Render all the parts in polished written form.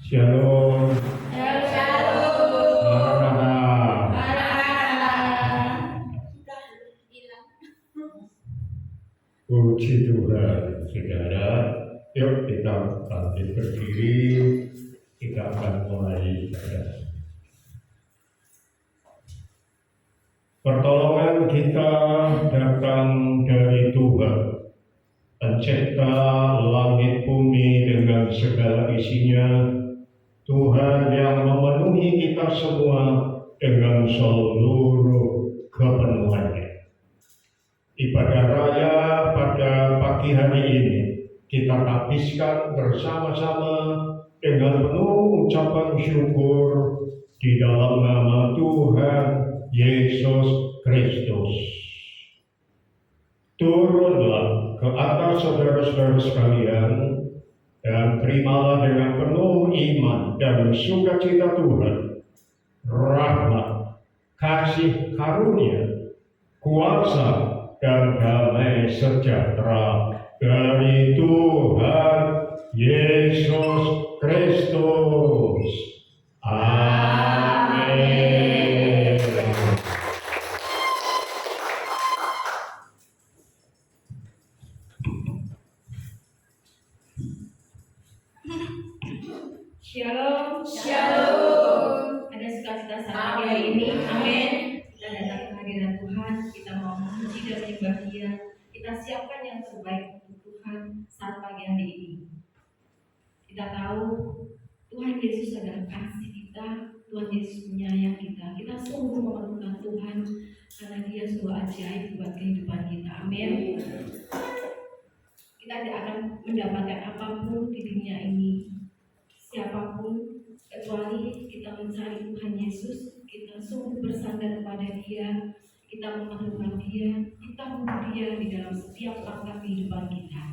Shalom. Shalom. Maranatha. Puji Tuhan, saudara. Yuk kita bangkit berdiri. Kita akan mulai ibadah. Pertolongan kita datang dari Tuhan, Pencipta langit bumi dengan segala isinya. Tuhan yang memenuhi kita semua dengan seluruh kepenuhannya. Ibadah raya pada pagi hari ini kita habiskan bersama-sama dengan penuh ucapan syukur di dalam nama Tuhan Yesus Kristus. Turunlah ke atas saudara-saudara sekalian dan terimalah dengan penuh iman dan sukacita Tuhan rahmat, kasih karunia, kuasa dan damai sejahtera dari Tuhan Yesus Kristus. Amin. Shalom, shalom. Ada sukacita saat hari ini, amin. Kita datang ke hadirat Tuhan, kita mau memuji dan menyembah Dia. Kita siapkan yang terbaik untuk Tuhan saat pagi hari ini. Kita tahu Tuhan Yesus adalah kasih kita, Tuhan Yesus menyayang kita. Kita sungguh memerlukan Tuhan karena Dia sungguh ajaib buat kehidupan kita, amin. Kita tidak akan mendapatkan apapun di dunia ini, siapapun, kecuali kita mencari Tuhan Yesus, kita sungguh bersandar kepada Dia, kita memerlukan Dia, kita butuh Dia di dalam setiap langkah kehidupan kita.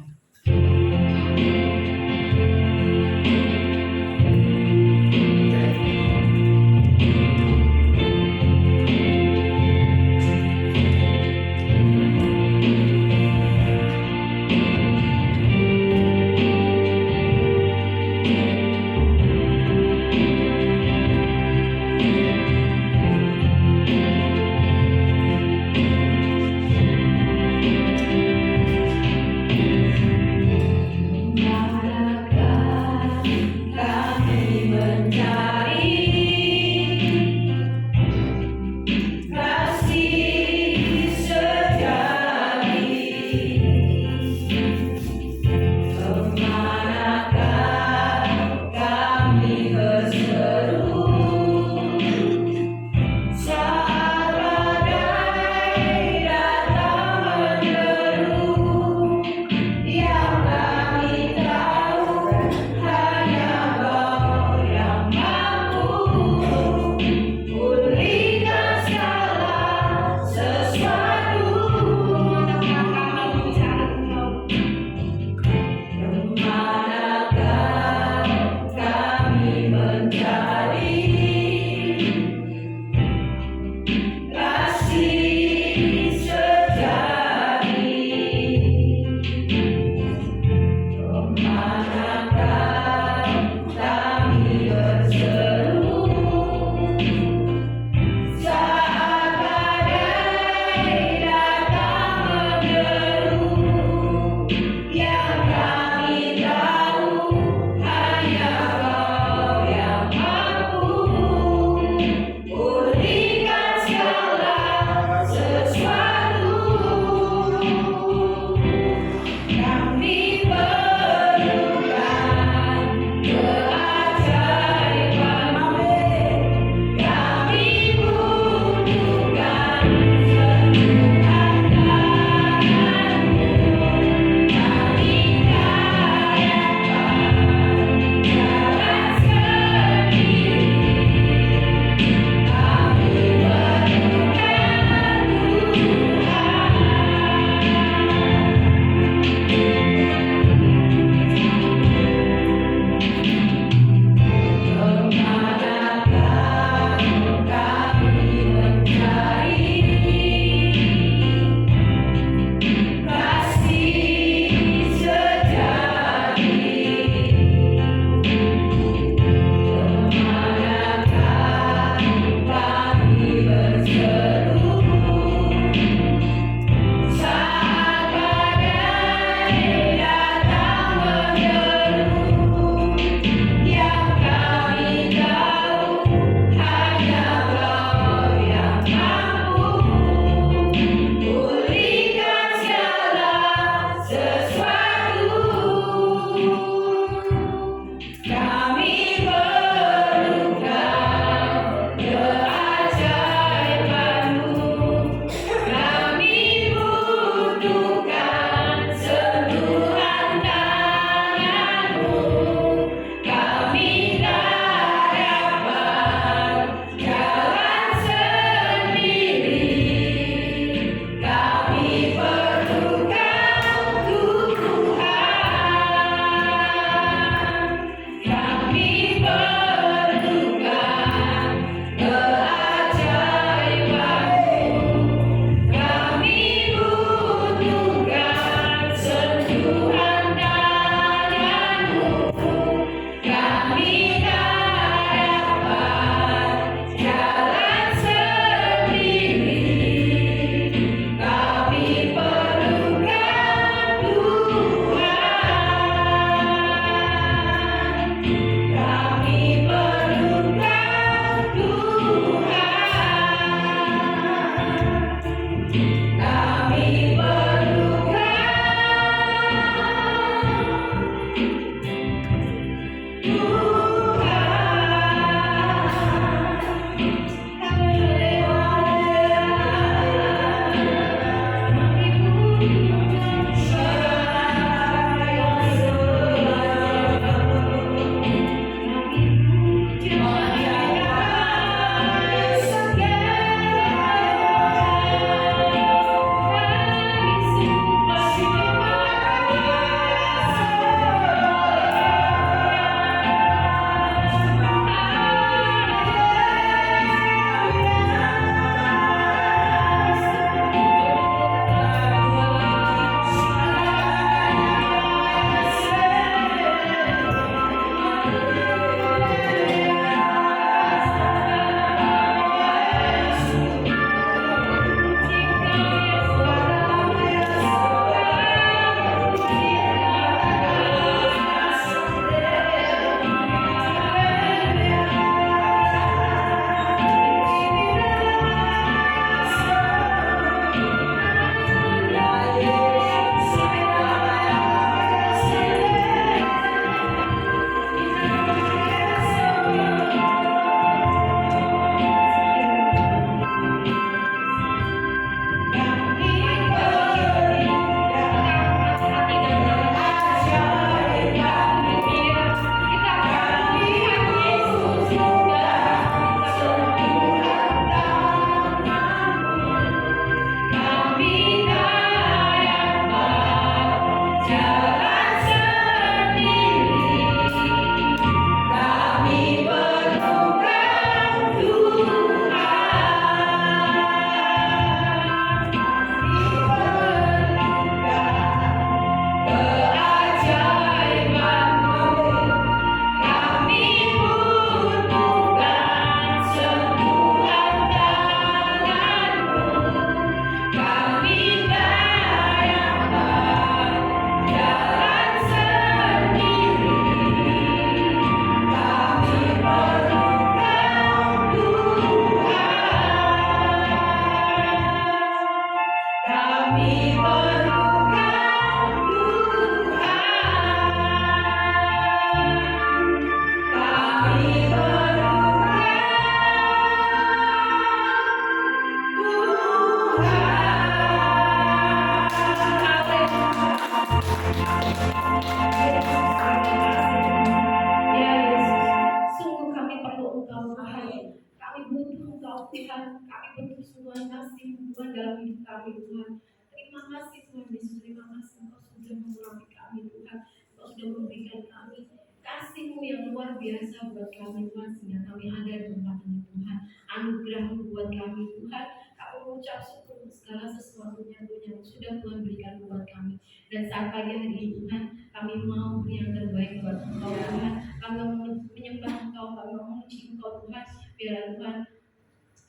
Tuhan, kami berterus Tuhan kasih Tuhan dalam hidup kami Tuhan. Terima kasih Tuhan Yesus, terima kasih Engkau sudah mengurapi kami Tuhan. Engkau sudah memberikan kami kasih-Mu yang luar biasa buat kami Tuhan, sehingga kami ada di tempat ini Tuhan. Anugerah-Mu buat kami Tuhan. Kami mengucap syukur untuk segala sesuatunya Tuhan yang sudah Tuhan berikan buat kami. Dan saat pagi hari ini Tuhan, kami mau beri yang terbaik buat Engkau Tuhan. Kami mau menyembah Engkau, kami mau memuji Engkau Tuhan. Biar Tuhan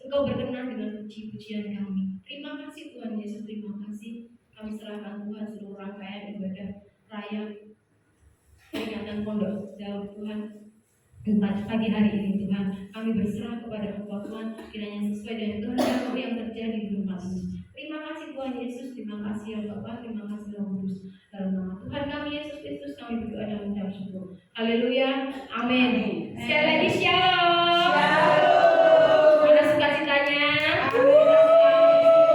Engkau berkenan dengan puji-pujian kami. Terima kasih Tuhan Yesus, terima kasih. Kami serahkan Tuhan seluruh rangkaian ibadah raya peringatan pondok Daud Tuhan pagi hari ini Tuhan. Kami berserah kepada Engkau Tuhan, kiranya sesuai dengan kehendak-Mu yang terjadi di tempat ini. Terima kasih Tuhan Yesus, terima kasih ya Bapa, terima kasih Roh Kudus. Dalam nama Tuhan kami Yesus Kristus kami berdoa dan mengucap syukur. Haleluya, amin. Sekali lagi shalom. Mana sukacitanya?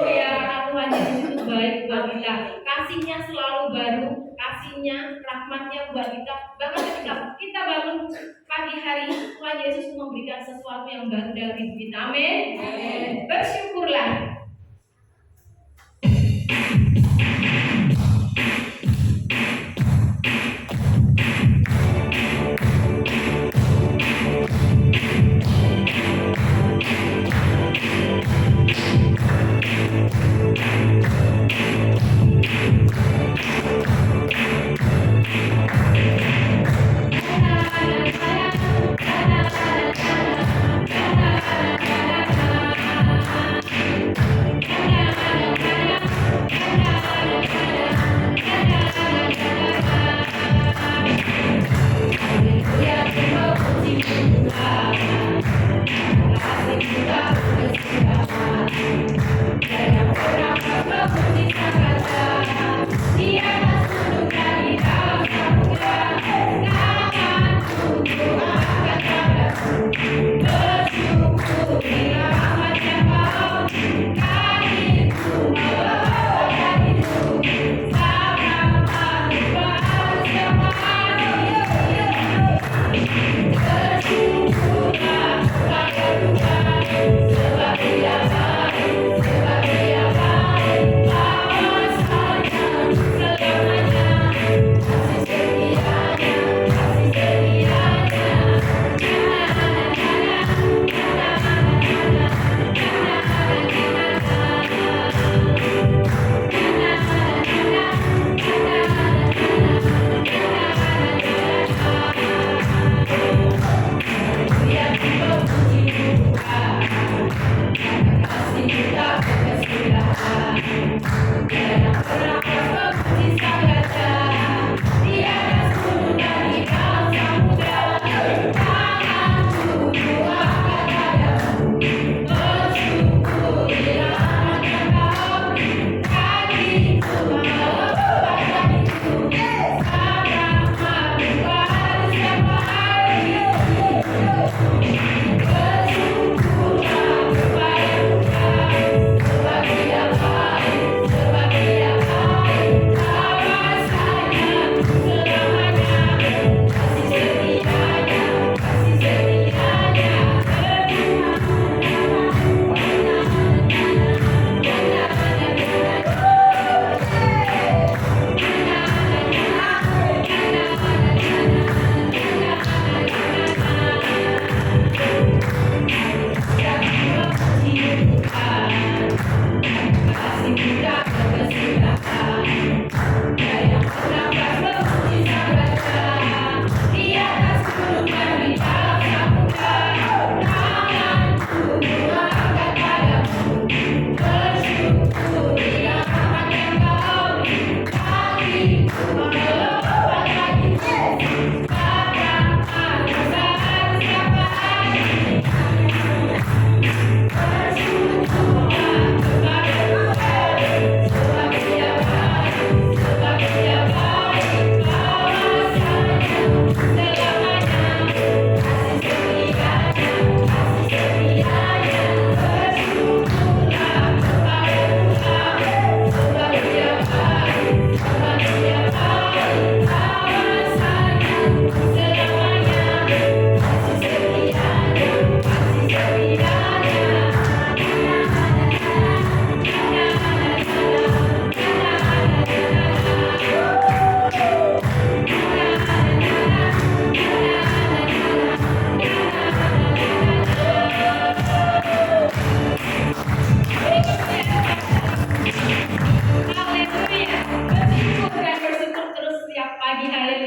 Ya, Tuhan Yesus itu baik buat kita. Kasihnya selalu baru, kasihnya, rahmatnya buat kita. Bahkan ketika kita bangun pagi hari, Tuhan Yesus memberikan sesuatu yang baru dalam hidup kita. Amin. Bersyukurlah.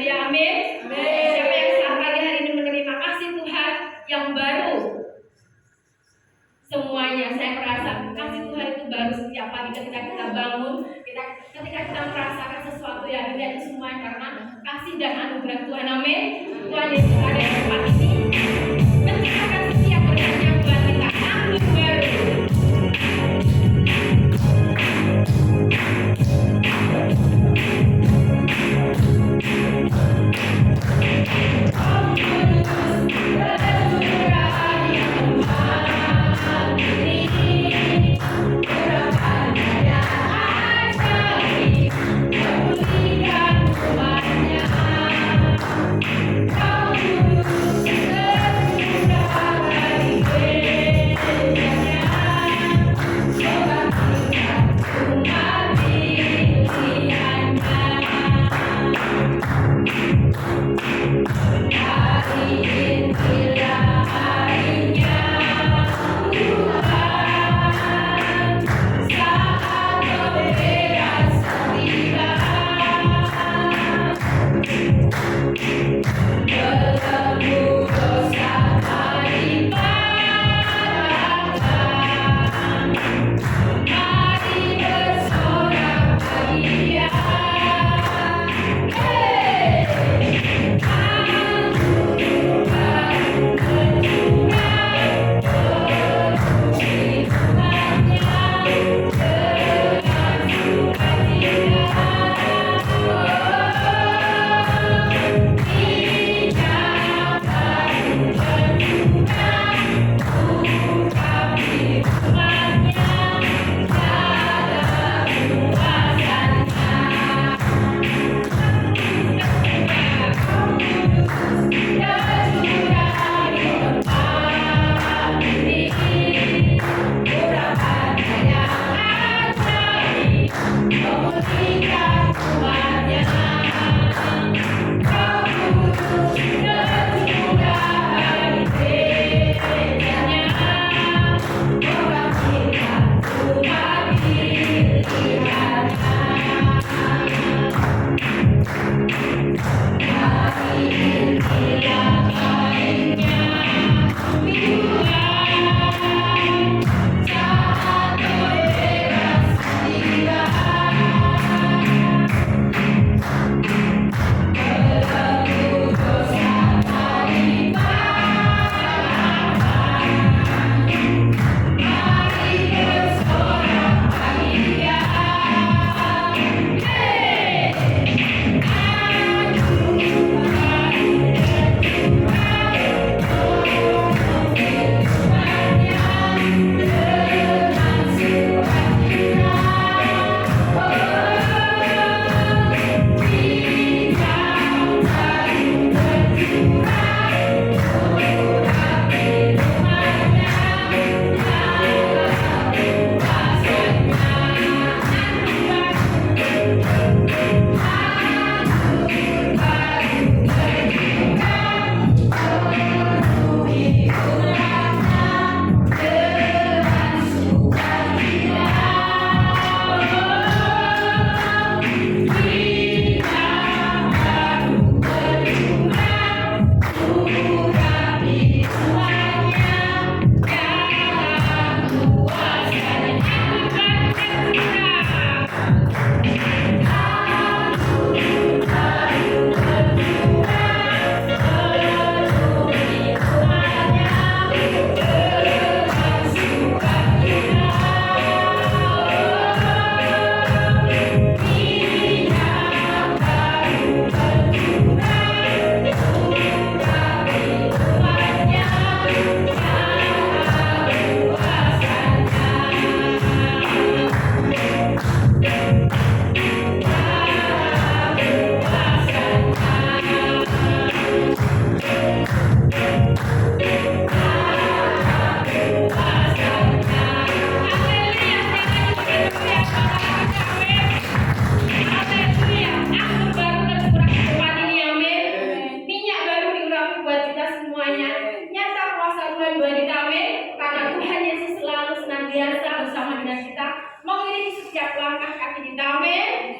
haleluya, amin. Siapa yang saat pagi hari ini menerima kasih Tuhan yang baru? Semuanya saya merasa kasih Tuhan itu baru setiap pagi ketika kita bangun, ketika kita merasakan sesuatu yang indah itu semua karena kasih dan anugerah Tuhan, amin. Tuhan Yesus ada di tempat ini menciptakan setiap berkat yang buat kita anggur baru.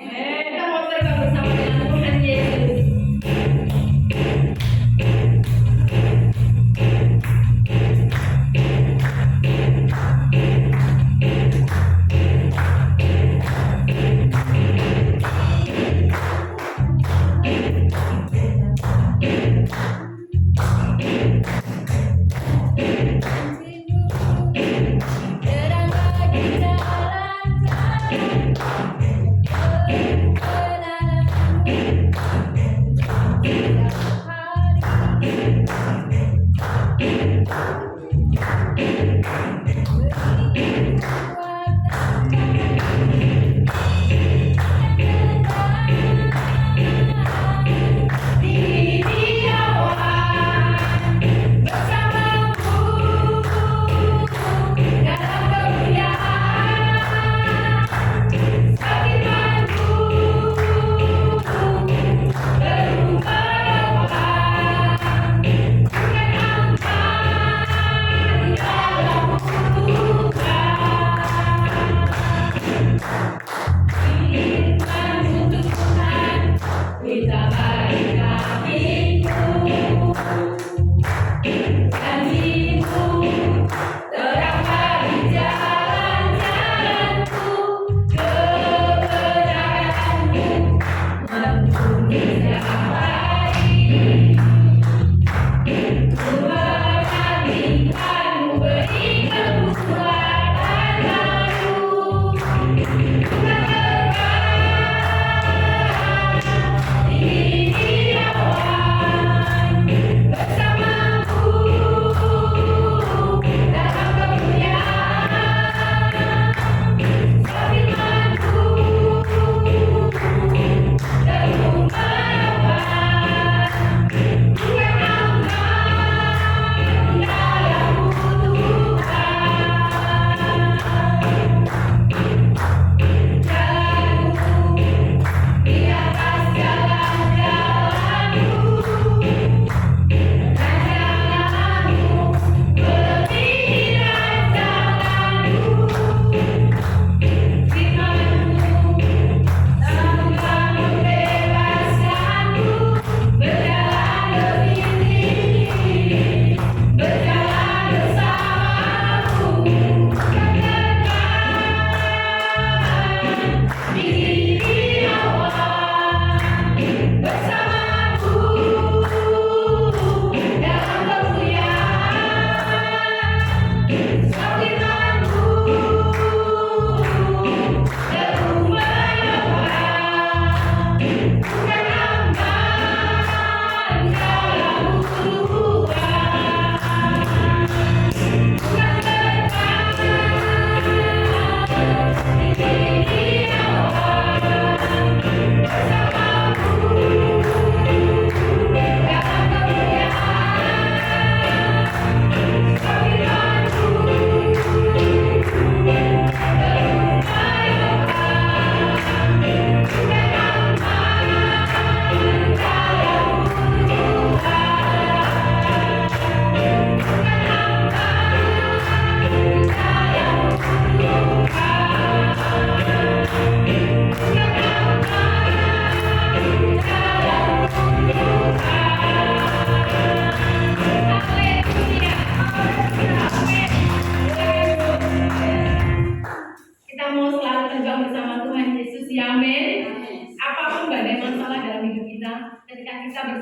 Kita mau terbang bersama dengan Tuhan Yesus.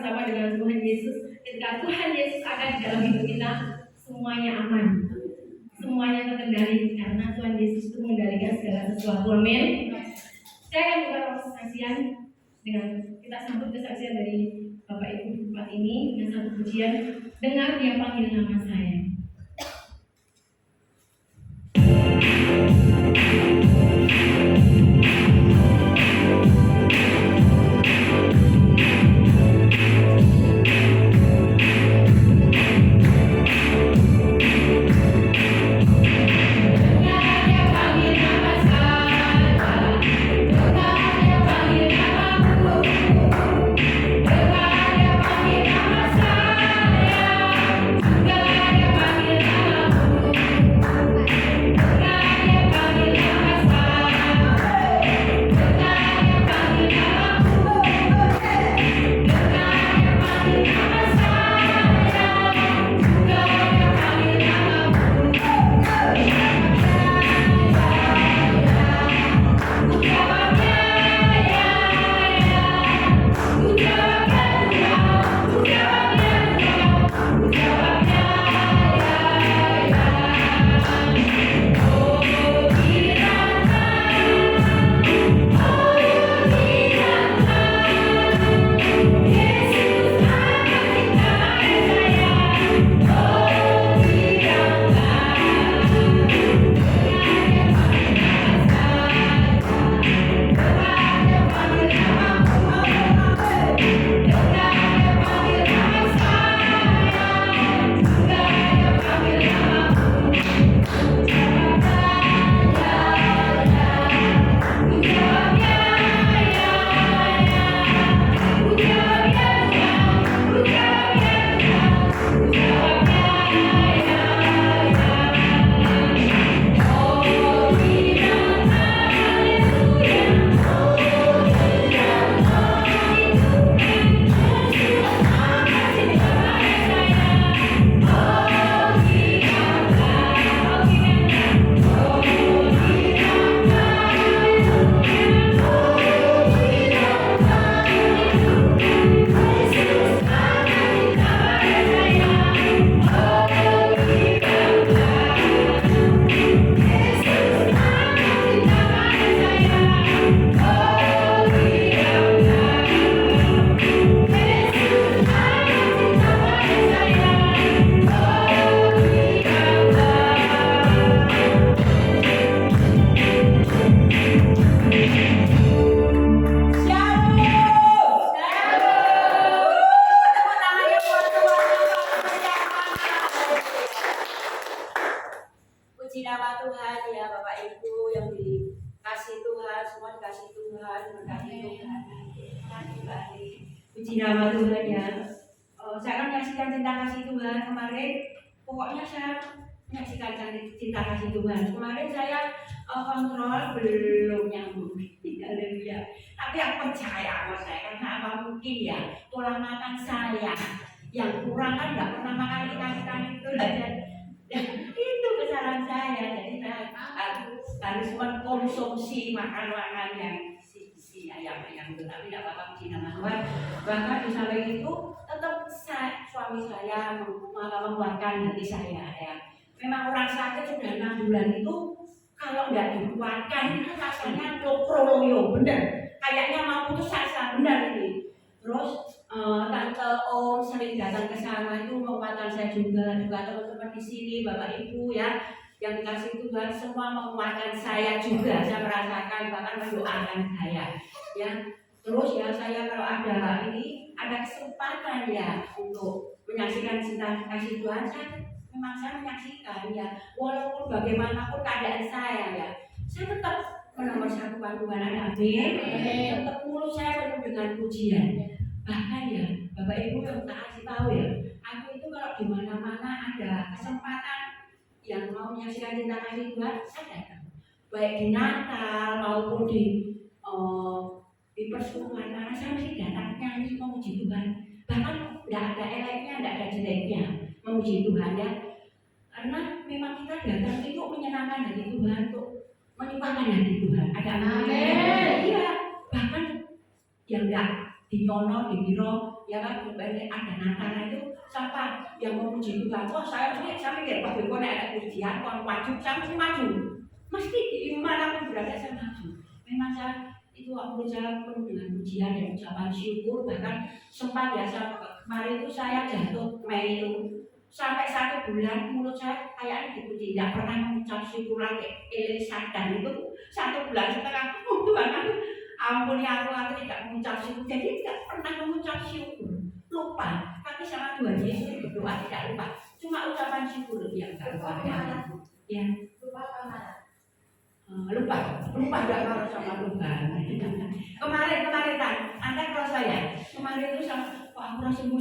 bersama dengan Tuhan Yesus. Ketika Tuhan Yesus ada di dalam hidup kita, semuanya aman, semuanya terkendali karena Tuhan Yesus itu mengendalikan segala sesuatu. Amin. Saya akan buka ruang kesaksian dengan kita sambut kesaksian dari Bapak Ibu tempat ini dengan satu pujian, dengar dia panggil nama saya. Puji nama Tuhan ya Bapak Ibu yang dikasih Tuhan, semua dikasih Tuhan, berkati Tuhan. Puji nama Tuhan ya. Saya akan menyaksikan cinta kasih Tuhan kemarin. Pokoknya saya menyaksikan cinta kasih Tuhan. Kemarin saya kontrol belum nyambung. Haleluya. Tapi aku percaya sama saya karena apa mungkin ya tulang makan saya yang kurang kan nggak pernah makan ikan itu aja. Itu kesalahan saya, jadi saya harus mengkonsumsi makanan yang si ayam-ayam itu, tapi tidak apa-apa puji nama Tuhan. Bahkan di samping itu tetap suami saya mengeluarkan hati saya ya. Memang orang sakit sudah 6 bulan itu kalau nggak dikuatkan itu rasanya lokroyo bener, kayaknya mau putus asa bener ini. Terus tante Om sering datang ke sana itu menguatkan saya juga teman-teman di sini, Bapak Ibu ya, yang dikasih Tuhan semua menguatkan saya juga. Saya merasakan bahkan mendoakan saya ya. Terus ya saya kalau ada kesempatan ya untuk menyaksikan cinta kasih Tuhan, memang saya menyaksikan ya, walaupun bagaimanapun keadaan saya ya, saya tetap menomorsakukan Tuhan. Ada amin. Tetap mulut saya penuh dengan pujian. Bahkan ya Bapak Ibu yang tak kasih tahu ya, aku itu kalau di mana-mana ada kesempatan yang mau menyaksikan cinta kasih Tuhan, saya datang. Baik di Natal maupun di persekutuan, karena saya mesti datang nyanyi memuji Tuhan. Bahkan tidak ada eleknya, tidak ada jeleknya memuji Tuhan ya. Karena memang kita datang itu menyenangkan hati Tuhan, untuk menyukakan hati Tuhan. Ada amin. Iya, bahkan yang tidak dinono, dibiro ya kan banyak ada Natal itu siapa yang memuji Tuhan? Wah saya mikir Pak Beko ada pujian, kalau maju saya mesti maju, mesti dimanapun berada saya maju. Memang saya itu menurut saya penuh dengan pujian dan ucapan syukur, bahkan sempat ya kemarin itu saya jatuh Mei itu sampai 1 bulan mulut saya kayak dipuji, tidak pernah mengucap syukur lagi. Sadar itu 1 bulan setengah, oh Tuhan ampuni aku tidak mengucap syukur, jadi tidak pernah mengucap syukur, lupa. Tapi sama Tuhan Yesus berdoa tidak lupa, cuma ucapan syukur yang tak lupa ya. Lupa tidak kalau sama Tuhan. Kemarin kan, Anda kalau saya kemarin itu sama Pak aku sembuh,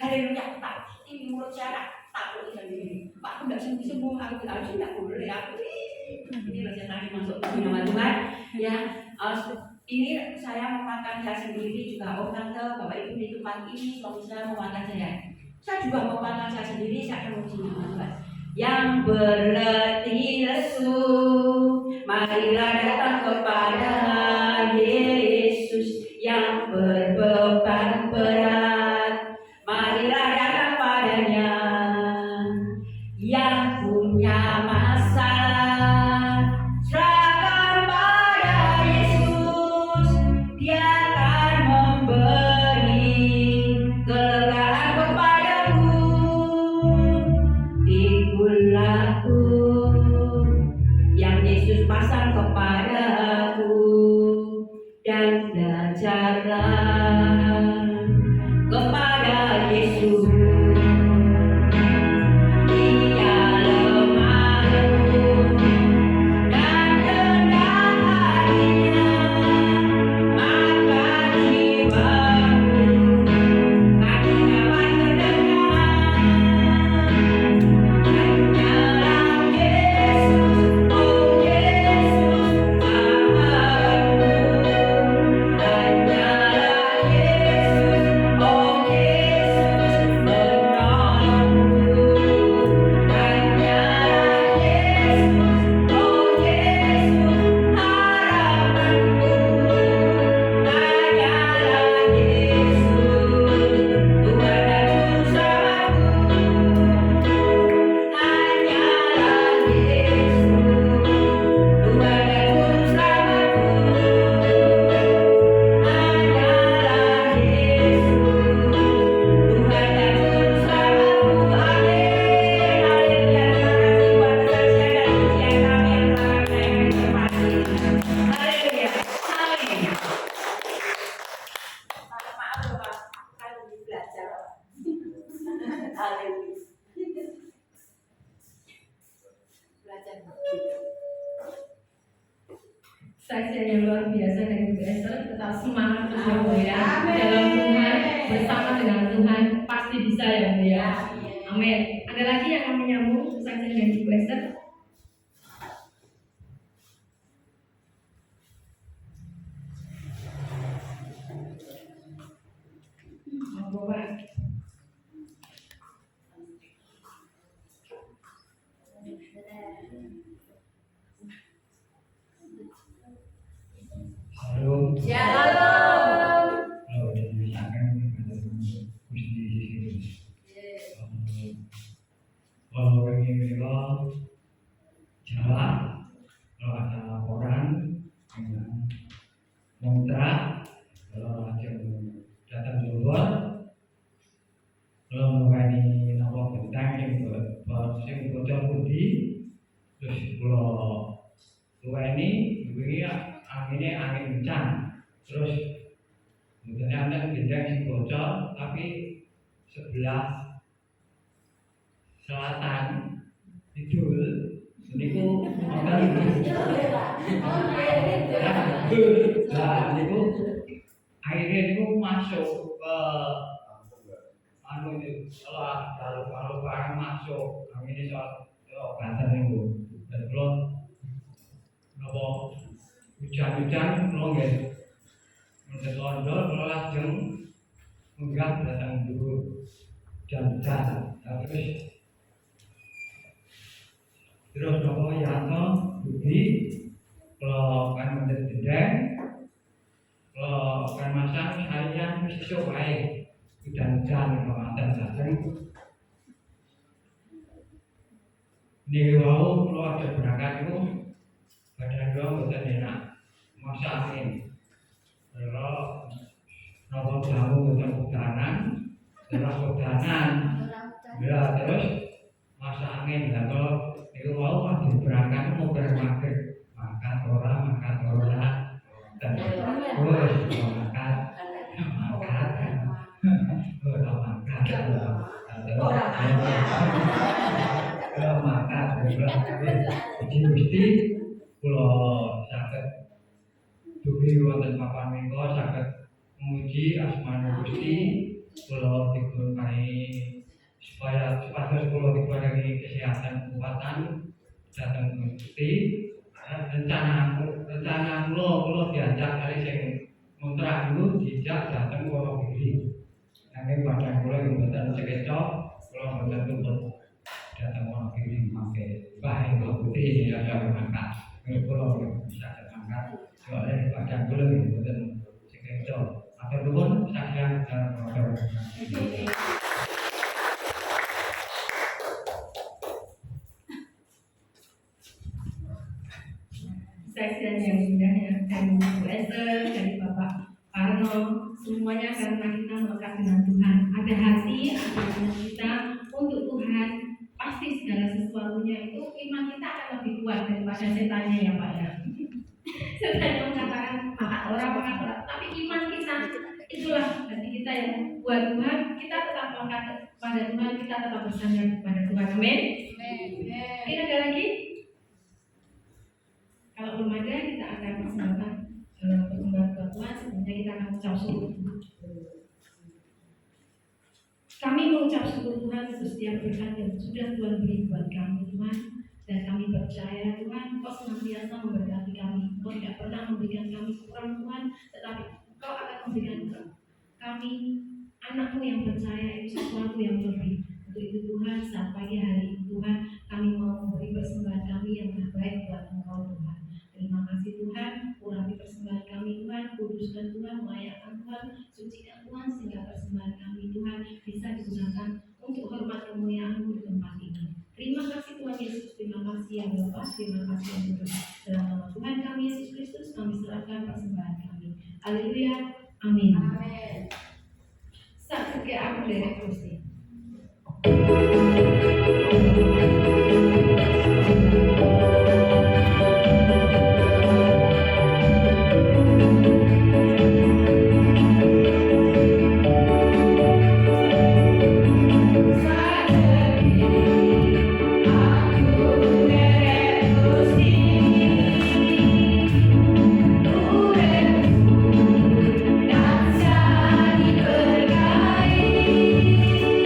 haleluya tak. Ini menurut saya takut sendiri. Pak aku tidak sembuh, aku tidak boleh. Ini rasanya tadi masuk ke nama Tuhan. Ya, ini saya memakan saya sendiri juga. Oh tante, bapak ibu di tempat ini suami saya memakan saya. Saya juga memakan saya sendiri. Saya akan memuji nama Tuhan. Yang berletih lesu, marilah datang kepada Yesus. Yang berbeban berat, marilah datang padanya. Yang punya masalah, serahkan pada Yesus. Dia akan memberi kelegaan kepadamu. Pikulah aku yang Yesus pasang kepadaku, dan belajarlah kepada Yesus. Dia lemah lembut dan rendah hatinya, maka jiwamu akan dapat terdengar. Hanyalah Yesus, oh Yesus, Allahku. Hanyalah Yesus, oh Yesus, menolongku. Hanyalah Yesus, oh Yesus, harapanku. Hanyalah Yesus, Tuhan dan Juru Selamatku. Hanyalah Yesus, Tuhan dan Juru Selamatku. Hanyalah Yesus, Tuhan dan Juru Selamatku. Amin. Haleluya. Terima kasih buat kesaksian dan pujian kami yang telah kami hormati. Haleluya. Amin. Maaf Bapak, saya belum belajar. Haleluya. Belajar. Saksian yang luar biasa dari Ibu Esther, tetap semangat terus ya Bu ya. Dalam Tuhan, bersama dengan Tuhan pasti bisa ya Bu ya. Amin. Ada lagi yang mau menyambung saksian dari Ibu Esther? Monggo Pak. Shalom. Shalom. Kalau diusahakan Gusti Yesus. Kalau ini memang jalan, kalau ada laporan dengan kontrak, kalau ada datang keluar, kalau mengenai nama bentang yang bocor putih, terus kalau ini anginnya angin kencang, terus kemudian ada bentang yang bocor, tapi sebelah selatan itu niku wonten nah niku airnya niku masuk ke anu itu kalau barang masuk ini soal banten niku dan kalau napa hujan-hujan kalau nggih menurut londol kalau lajeng munggah datang dulu hujan-hujan terus nopo yanto budi kalau kan menjadi dendeng kalau kan masang harian mesti cobain udan-udan kematen dateng. Niki wau kula ada berangkat itu badan kula mboten enak. Masa angin. Kalau nopo jamu mboten udanan, terus udanan. Ya terus masa angin lah kalau niku wau ada berangkat mau berangkat makan orang dan terus makan jadi mesti kalau sakit dugi wonten papan menika saged memuji asmanipun Gusti kula dipun paringi supaya kula diparingi kesehatan kekuatan dhateng Gusti. Rencana kula diajak kali sing ngontrak dulu dijak dhateng Wonogiri. Nanging badan kula yang mboten cekecok, kula mboten tuntut dhateng Wonogiri mangke bae kula putih ya mangkat. Kula bisa mangkat soalnya badan kula yang mboten cekecok. Matur nuwun saking motor. Saksian yang indah ya dari Bu Esther, dari Bapak Parno, semuanya karena kita melekat dengan Tuhan. Ada hati, ada cita untuk Tuhan. Pasti segala sesuatunya itu iman kita akan lebih kuat daripada setannya ya Pak ya. Setan mengatakan makan orang, tapi iman kita itulah hati kita yang buat Tuhan. Kita tetap melekat pada Tuhan, kita tetap bersandar kepada Tuhan. Amin. Ini ada lagi. Kalau belum ada, kita akan persembahkan persembahan buat Tuhan. Sebenarnya kita akan ucap syukur. Kami mengucap syukur Tuhan untuk setiap berkat yang sudah Tuhan beri buat kami Tuhan. Dan kami percaya Tuhan, Kau senantiasa memberkati kami. Kau tidak pernah memberikan kami kurang Tuhan, tetapi Kau akan memberikan kami anak-Mu yang percaya itu sesuatu yang lebih. Untuk itu Tuhan, saat pagi hari ini Tuhan, kami mau memberi persembahan kami yang terbaik buat Engkau Tuhan. Terima kasih Tuhan, urapi persembahan kami Tuhan, kuduskan Tuhan, melayakkan Tuhan, sucikan Tuhan, sehingga persembahan kami Tuhan bisa digunakan untuk hormat kemuliaan-Mu di tempat ini. Terima kasih Tuhan Yesus, terima kasih yang lepas, terima kasih yang kudus. Dalam nama Tuhan kami Yesus Kristus, kami serahkan persembahan kami. Haleluya, amin. Saat ke aku dari Gusti. Dan jadi berkait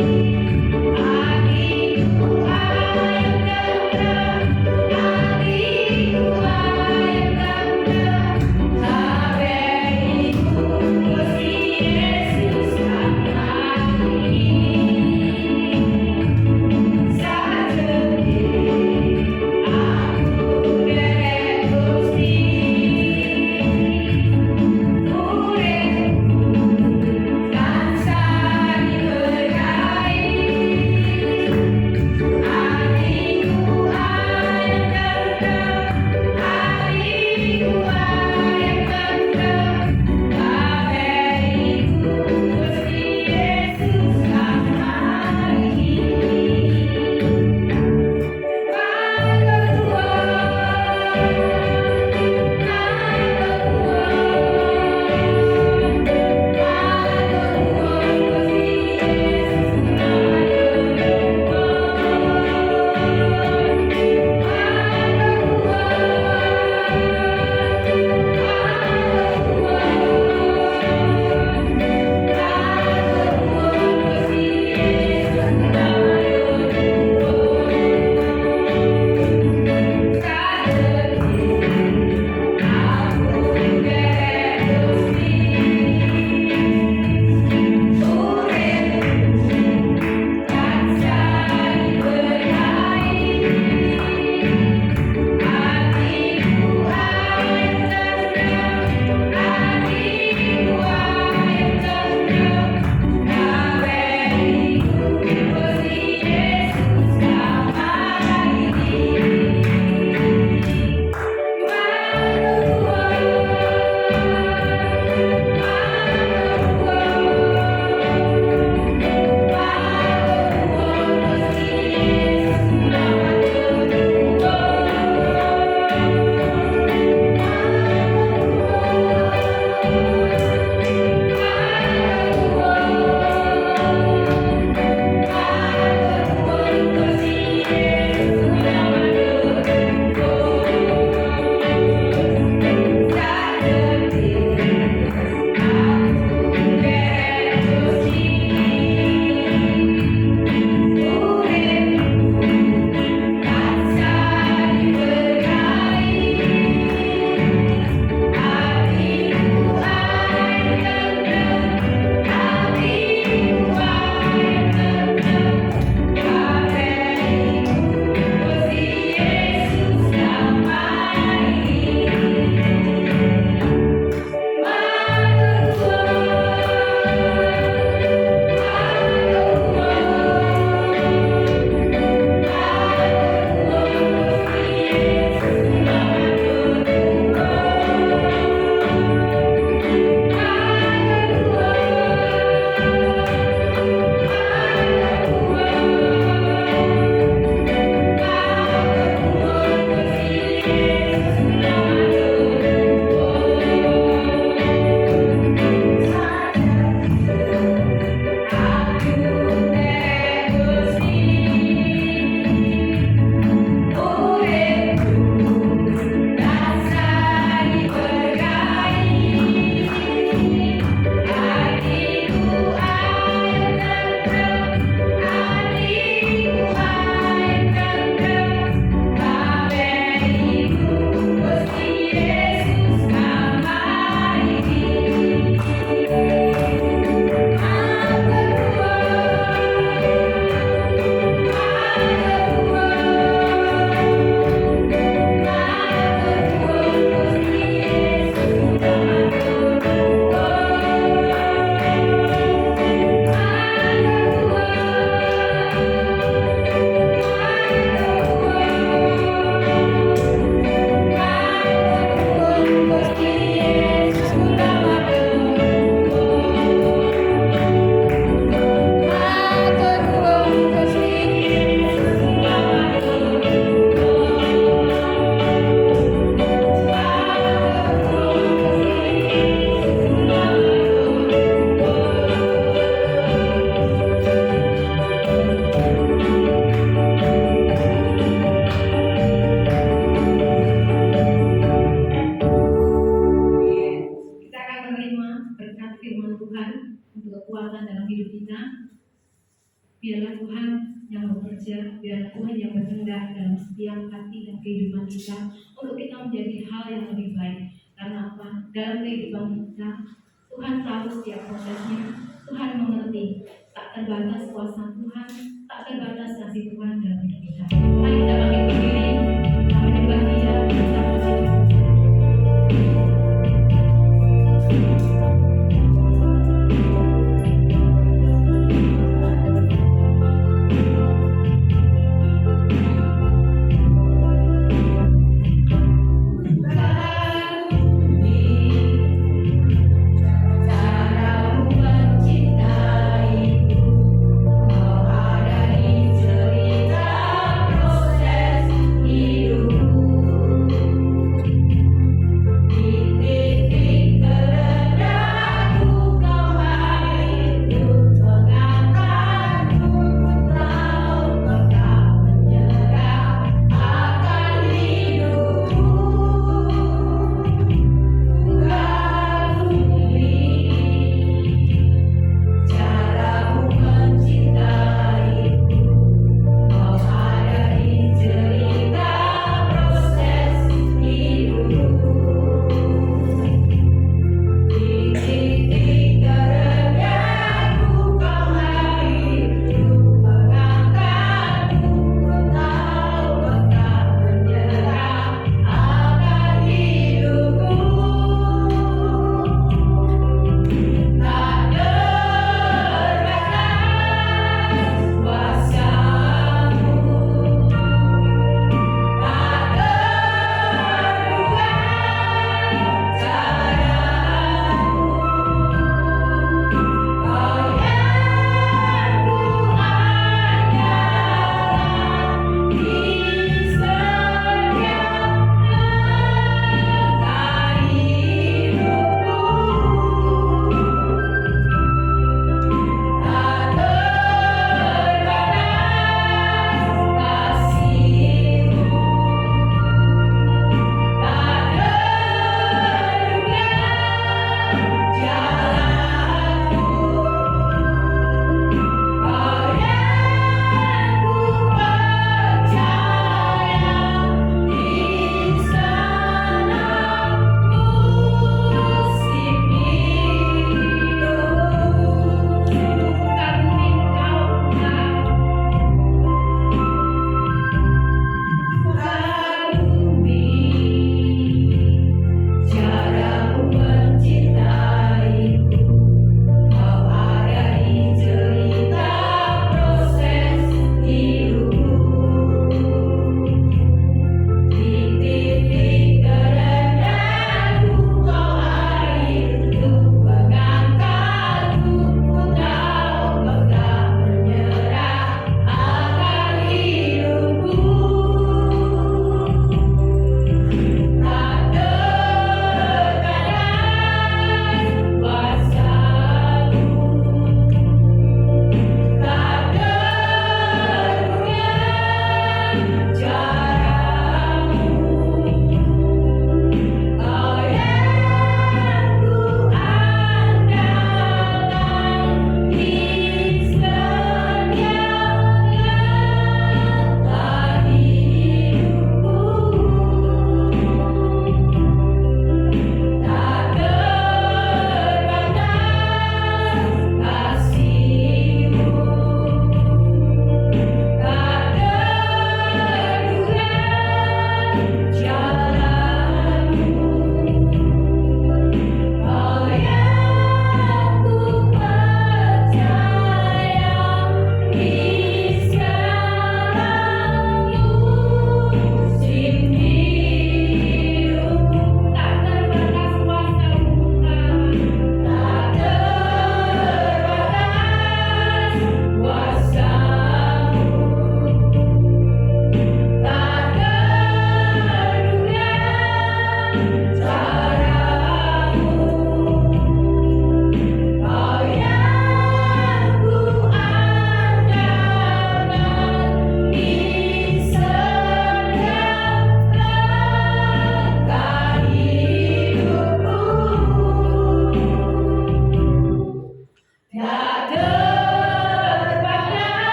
Biarlah Tuhan yang bekerja, biarlah Tuhan yang berkehendak dalam setiap hati dan kehidupan kita untuk kita menjadi hal yang lebih baik. Karena apa? Dalam kehidupan kita, Tuhan tahu setiap prosesnya, Tuhan mengerti. Tak terbatas kuasa Tuhan, tak terbatas kasih Tuhan dalam hidup kita. Mari kita bangkit berdiri, kita menyembah Dia, kita puji. Caramu mencintaiku, kau ada di cerita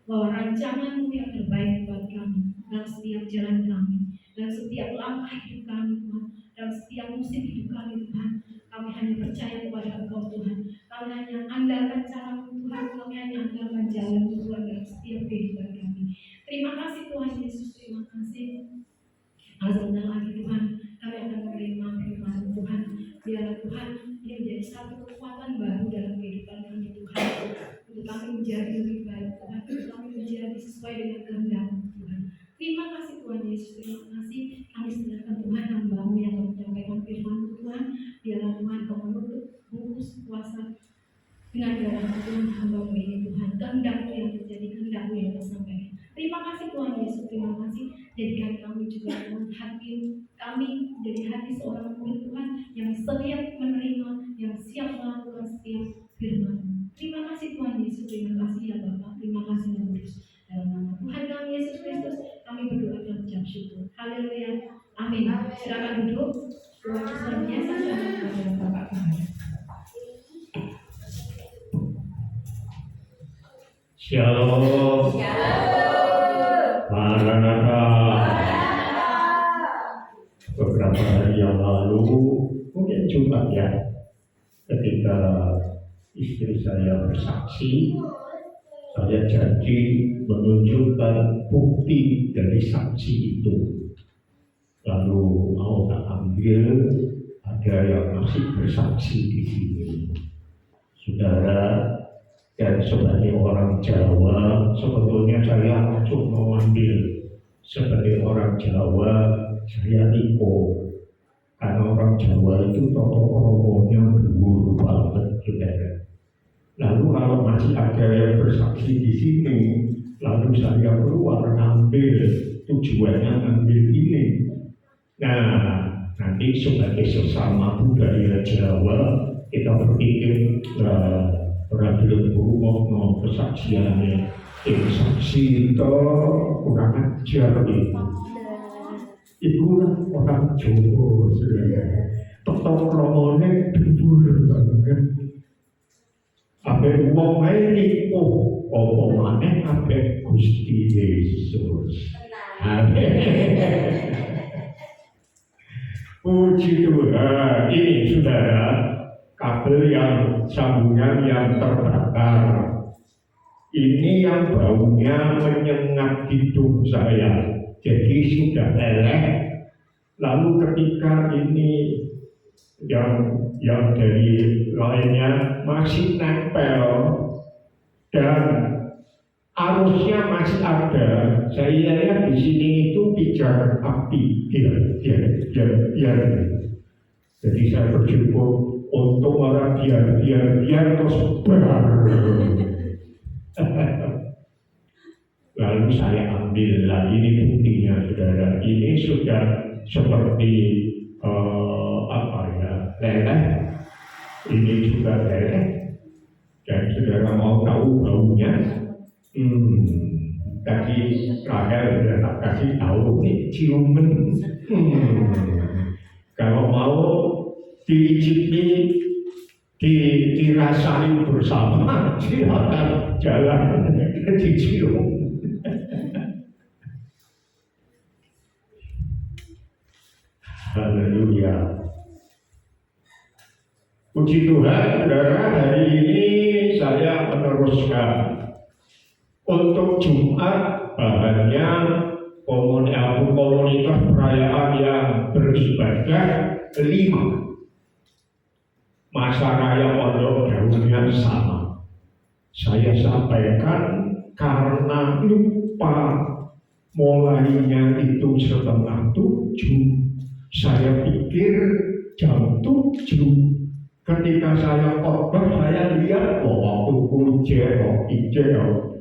bahwa rancangan-Mu yang terbaik buat kami dalam setiap jalan kami, dalam setiap langkah hidup kami Tuhan, dalam setiap musim hidup kami Tuhan. Kami hanya percaya kepada Engkau Tuhan. Kami hanya andalkan cara-Mu Tuhan. Kami hanya andalkan jalan Tuhan dalam setiap kehidupan kami. Terima kasih Tuhan Yesus, terima kasih. Sebentar lagi Tuhan, kami akan menerima firman Tuhan. Biarlah Tuhan ini menjadi satu kekuatan baru dalam kehidupan kami Tuhan. Untuk kami menjadi lebih baik Tuhan, untuk kami menjadi sesuai dengan kehendak Tuhan. Terima kasih Tuhan Yesus, terima kasih. Kami serahkan Tuhan hamba-Mu yang menyampaikan firman Tuhan. Biarlah Tuhan Kau menutup bungkus kuasa dengan darah Tuhan hamba-Mu ini Tuhan. Kehendak-Mu yang terjadi, kehendak-Mu yang tersampaikan. Terima kasih Tuhan Yesus, terima kasih. Jadikan kami juga hati kami menjadi hati seorang murid Tuhan yang siap menerima, yang siap melakukan setiap firman. Terima kasih Tuhan Yesus, terima kasih ya Bapa, terima kasih Roh Kudus. Dalam nama Tuhan kami Yesus Kristus, kami berdoa dan mengucap syukur. Haleluya, amin. Silakan duduk. Tuhan Yesus luar biasa kepada Bapak kami. Shalom. Maranatha. Beberapa hari yang lalu, mungkin Jumat ya, ketika istri saya bersaksi, saya janji menunjukkan bukti dari saksi itu. Lalu mau tak ambil, ada yang masih bersaksi di sini. Saudara, dan sebagai orang Jawa, sebetulnya saya langsung mau ambil. Sebagai orang Jawa, saya iko. Karena orang Jawa itu toto-kromonya dhuwur banget, saudara. Lalu kalau masih ada yang bersaksi di sini, lalu saya keluar ngambil, tujuannya ngambil ini. Nah, nanti sebagai sesama budaya Jawa, kita berpikir orang belum ngomong kesaksiannya, saksi itu kurang ajar itu. Itulah orang Jawa, saudara. Toto-kromonya dhuwur banget. Abe wong ae niku apa maneh abe Gusti Yesus. Puji Tuhan. Ini saudara, kabel yang sambungan yang terbakar. Ini yang baunya menyengat hidung saya. Jadi sudah elek. Lalu ketika ini yang dari lainnya masih nempel dan arusnya masih ada. Saya lihat di sini itu pijar api, biar. Jadi saya bersyukur untung orang biar terus lalu saya ambil lah, ini buktinya saudara. Ini sudah seperti leleh, ini juga leleh, dan saudara mau tahu baunya. Tadi Rahel sudah tak kasih tahu nih ciuman. Kalau mau diicipi, dirasai bersama, silakan jalan dicium. Haleluya. Puji Tuhan, saudara, hari ini saya meneruskan untuk Jumat bahannya komunitas perayaan yang beribadah 5. Masa raya pondok daunnya sama. Saya sampaikan karena lupa mulainya itu setengah 7. Saya pikir jam 7. Ketika saya khotbah, saya lihat waktu hijau.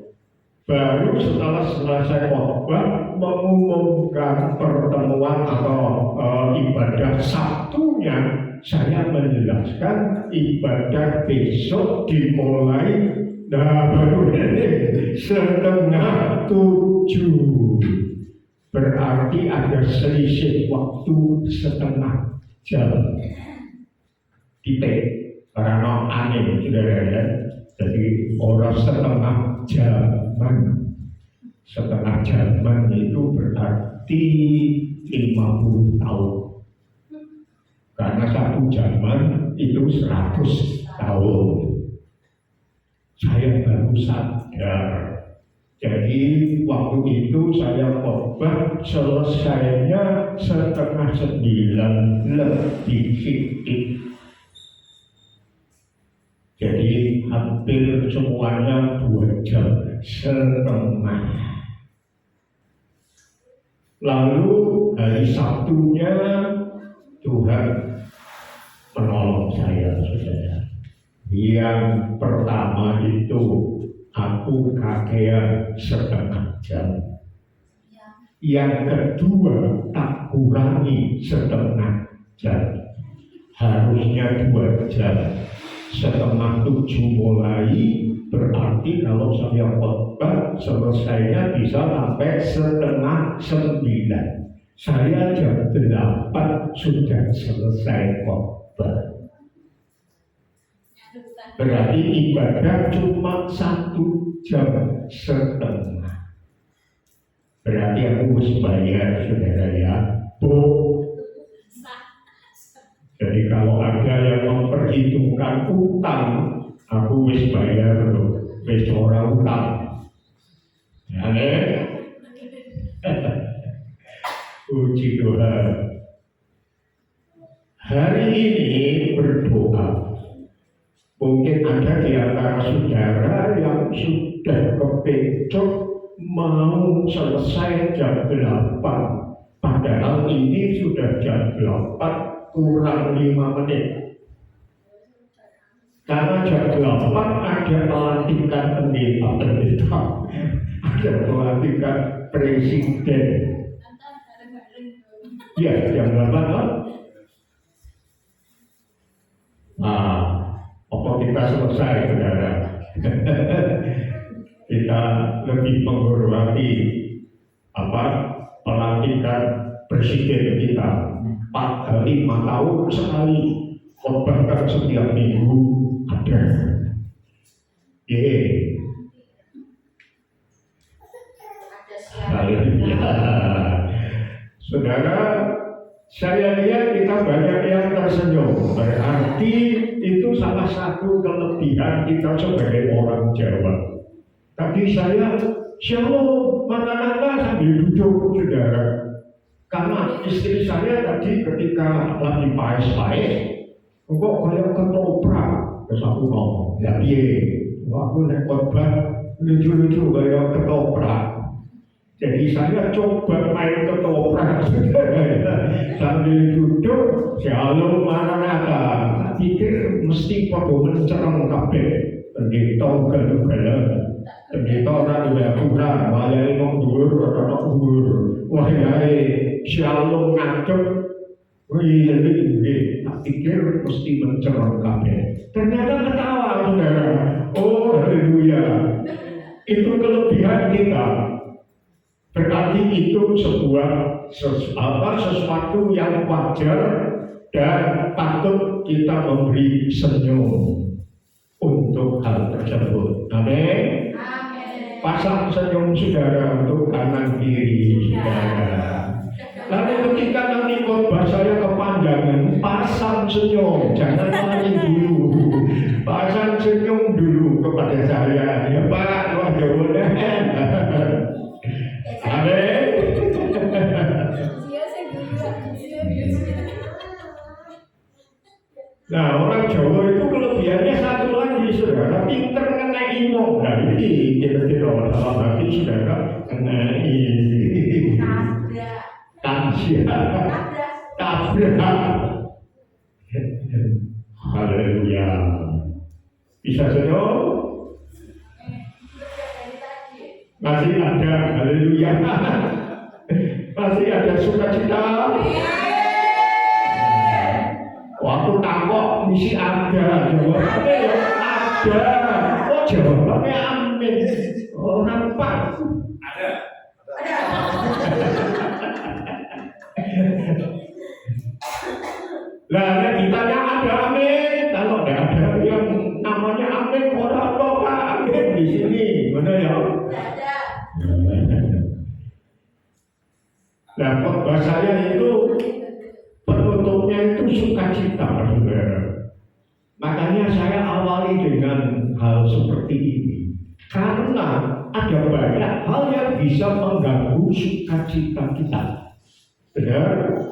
Baru setelah selesai khotbah mengumumkan pertemuan atau ibadah Sabtunya, saya menjelaskan ibadah besok dimulai baru setengah 7. Berarti ada selisih waktu setengah jam. Titik karena angin, saudara ya. Jadi orang setengah jaman itu berarti 50 tahun. Karena 1 jaman itu 100 tahun. Saya baru sadar. Jadi waktu itu saya khotbah selesainya 8:30 lebih sedikit. Jadi hampir semuanya 2,5 jam. Lalu hari Sabtunya Tuhan menolong saya, saudara. Yang pertama itu aku kakean 1/2 jam. Yang kedua tak kurangi 1/2 jam. Harusnya 2 jam. 6:30 mulai, berarti kalau saya khotbah selesainya bisa sampai 8:30. Saya jam 8 sudah selesai khotbah. Berarti ibadah cuma 1,5 jam. Berarti aku harus bayar, saudara ya. Jadi kalau ada yang memperhitungkan utang, aku wis bayar loh, wis ora utang. Ya, puji Tuhan. Hari ini berdoa. Mungkin ada di antara saudara yang sudah kepecok mau selesai jam 8. Padahal ini sudah jam 8 kurang 5 menit. Karena jam 8 ada pelantikan pendeta, ada pelantikan presiden. Ya, jam 8 kan? Nah, apa kita selesai, saudara? Kita lebih menghormati pelantikan presiden kita. 5 tahun sekali, bahkan setiap minggu ada. Saudara, saya lihat kita banyak yang tersenyum. Berarti itu salah satu kelebihan kita sebagai orang Jawa. Tadi saya shalom, Maranatha sambil duduk, saudara. Karena istri saya tadi ketika lagi paes-paes, kok kayak ketoprak, terus aku ngomong, ya piye, aku naik khotbah lucu-lucu kayak ketoprak. Jadi saya coba main ketoprak, sambil duduk, shalom Maranatha. Pikir mesti pada mencerang kabeh, pendeta galuh-galuh. Pendeta orang dua-dua, wayai mengdur, orang dur, wayai shalom ngadep, wih, pikir mesti mencerong kabeh. Ternyata ketawa, saudara. Oh, haleluya. Itu kelebihan kita. Berarti itu sesuatu yang wajar dan patut kita memberi senyum untuk hal tersebut. Amin. Pasang senyum saudara untuk kanan kiri saudara. Lalu ketika nanti khotbah saya kepanjangan, pasang senyum, jangan lari dulu. Pasang senyum dulu kepada saya. Ya Pak, wah jauh. Amin. Nah, orang Jawa itu kelebihannya satu lagi, saudara, pinter ngenai wong. Nah, ini kira-kira dalam hati saudara ngenai tabrak. Haleluya. Bisa senyum? Masih ada, haleluya. Masih ada sukacita. Waktu takut misi ada, jawabannya ya ada. Oh jawabannya amin. Oh nampak. Ada. Lah yang ditanya ada amin. Kalau tidak ada yang namanya amin, orang apa amin di sini, mana ya? Ada. Nah khotbah saya itu penutupnya itu sukacita, saudara. Makanya saya awali dengan hal seperti ini. Karena ada banyak hal yang bisa mengganggu sukacita kita. Benar?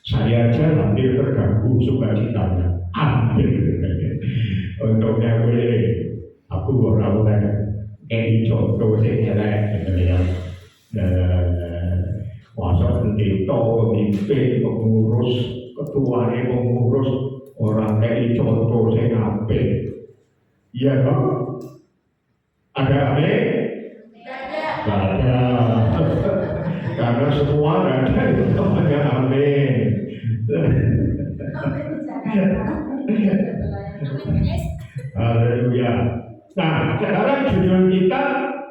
Saya aja hampir terganggu sukacitanya. Hampir. Untungnya boleh. Aku orang kayak contoh saya jelek. Masa pendeta, pemimpin, pengurus, ketuanya pengurus, orang kayak contoh saya ngapain? Iya kan? Ada amin? Tidak ada. Karena semua ada yang namanya amin. Haleluya. Nah, sekarang judul kita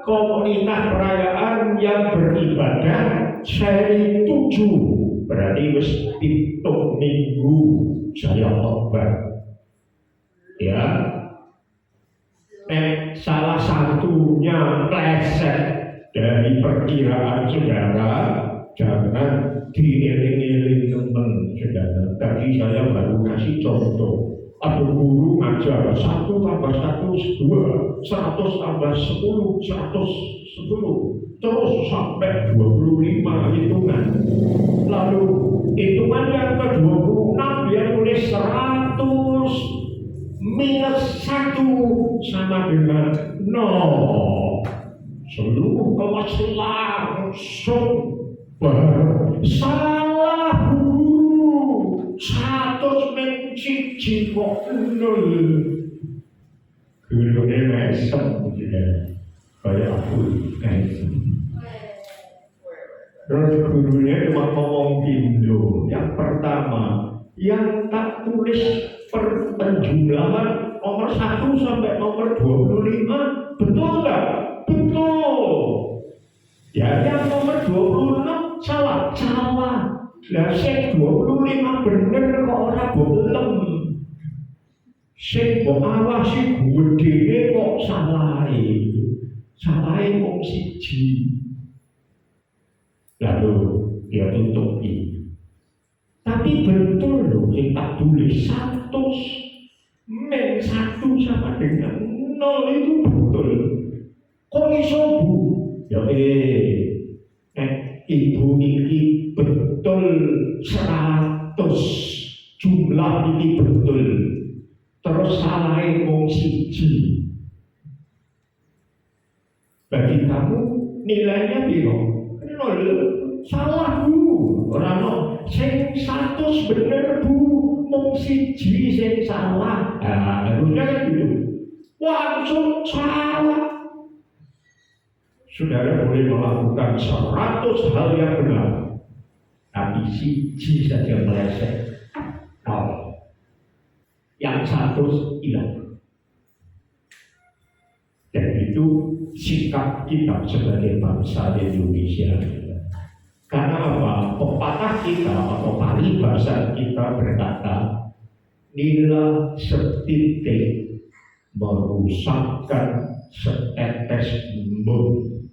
komunitas perayaan yang beribadah seri 7. Berarti wis 7 minggu saya khotbah. Ya. Salah satunya pleset dari perkiraan saudara, jangan diiling-iling teman saudara. Tadi saya baru kasih contoh. Ada guru ngajar 1 tambah 1 2, 100 tambah 10, 110, terus sampai 25 hitungan. Lalu hitungan yang ke-26 dia tulis 100 minus 1 sama dengan 0. Seluruh kelas langsung salah guru. 100 min 1 kok 0. Gurunya mesem kayak aku mesem. Terus gurunya cuma ngomong Indo. Yang pertama, yang tak tulis penjumlahan nomor 1 sampai nomor 25 betul nggak? Betul. Ya yang nomor 26 salah. Lah sing 25 bener kok ora bolem. Sing mbok awasi gedene kok salahe. Salahe wong siji. Lalu dia tutupi. Tapi betul loh sing tak tulis 100 min 1 sama dengan 0 itu betul. Kok iso Bu? Ya ibu ini betul 100 jumlah ini betul. Terus salahnya wong siji. Bagi kamu nilainya piro? 0. Salah Bu. Ora ono sing 100 bener Bu, wong siji sing salah. Nah, harusnya kan gitu. Langsung salah. Saudara boleh melakukan 100 hal yang benar, tapi siji saja meleset. satu hilang. Dan itu sikap kita sebagai bangsa Indonesia. Karena apa? Pepatah kita atau paribasa kita berkata, nila setitik merusakkan setetes embun.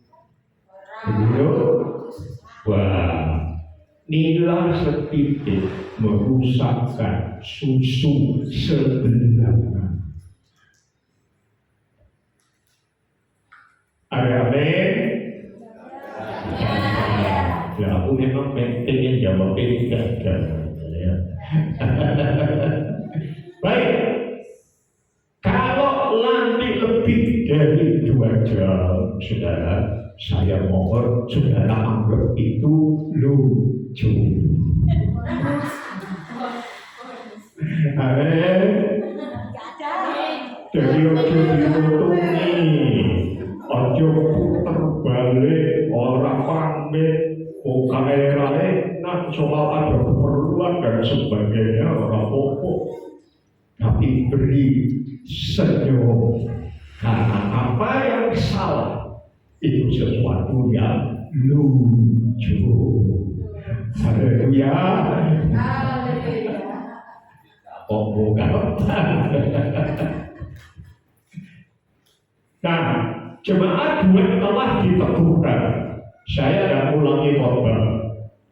Wah, nila setitik merusakkan susu sebenarnya. Ada amin? Ya, aku memang pengen jawabin gagal. Ya. Baik, kalau nanti lebih dari 2 jam, saudara, saya mohon saudara anggap itu lucu. Amin. Jadi ojo ditutupi, ojo puter balik, orang pamit, kae nah soal ada keperluan dan sebagainya orang pokok, tapi beri senyum karena apa yang salah itu sesuatu yang lucu. Haleluya. Oh bukan. Nah, jemaat duet telah diteguhkan. Saya akan ulangi khotbah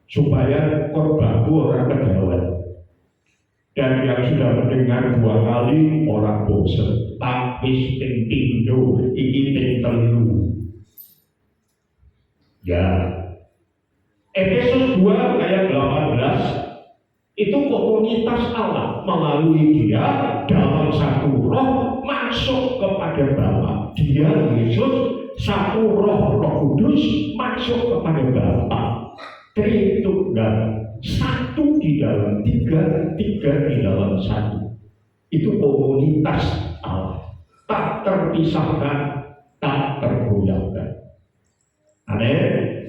supaya khotbahku orang kedalaman. Dan yang sudah mendengar 2 kali orang bosan. Tapi ping pindho iki ping telu. Ya. Efesus 2 ayat 18 itu komunitas Allah melalui dia dalam satu roh masuk kepada Bapa. Dia Yesus satu roh Kudus masuk kepada Bapa. Tritunggal, satu di dalam tiga, tiga di dalam satu. Itu komunitas Allah, tak terpisahkan, tak tergoyahkan. Amin.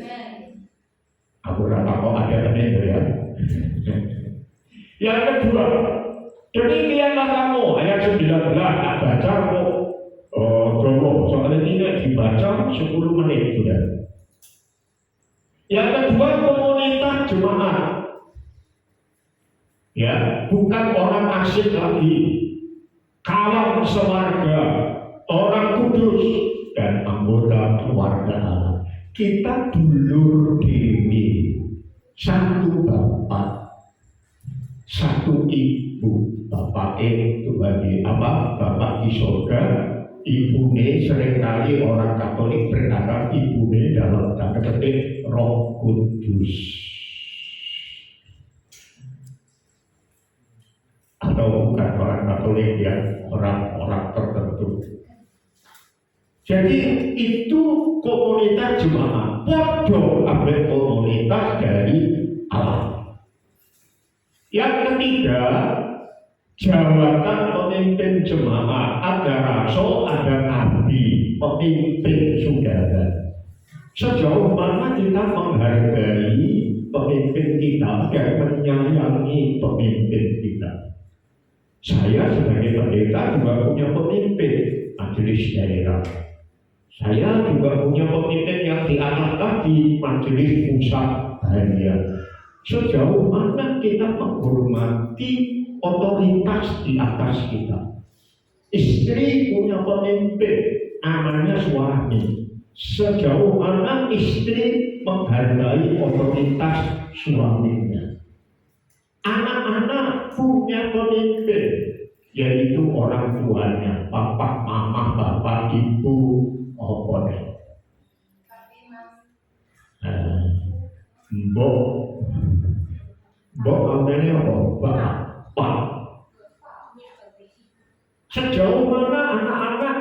Aku rata kok ada amin ya. Yang kedua, demikianlah kamu ayat 19 baca kok Domo, soalnya ini dibaca 10 menit sudah. Yang kedua, komunitas jemaat. Ya, bukan orang asing lagi, kawan sewarga, orang kudus dan anggota keluarga Allah. Kita dulur dewi, satu bapak, satu ibu. Bapak itu bagi apa? Bapak di surga. Ibune seringkali orang Katolik berkata ibune dalam tanda petik Roh Kudus atau bukan orang Katolik ya, orang-orang tertentu. Jadi itu komunitas jemaat, podo ambil komunitas dari Allah. Yang ketiga, jabatan pemimpin jemaat, ada rasul, ada nabi, pemimpin saudara. Sejauh mana kita menghargai pemimpin kita dan menyayangi pemimpin kita. Saya sebagai pendeta juga punya pemimpin majelis daerah. Saya juga punya pemimpin yang di atas tadi majelis pusat harian. Sejauh mana kita menghormati otoritas di atas kita. Istri punya pemimpin, namanya suami. Sejauh mana istri menghargai otoritas suaminya. Anak-anak punya pemimpin, yaitu orang tuanya, papa, mama, bapak, ibu, apa nih? Mbok namanya apa? Bapak. Sejauh mana anak-anak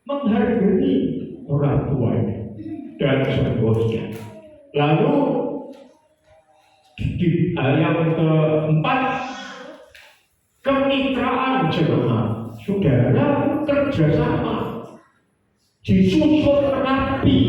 menghargai orang tuanya dan seterusnya. Lalu yang keempat, kemitraan jemaat. Saudara kerjasama, disusun rapi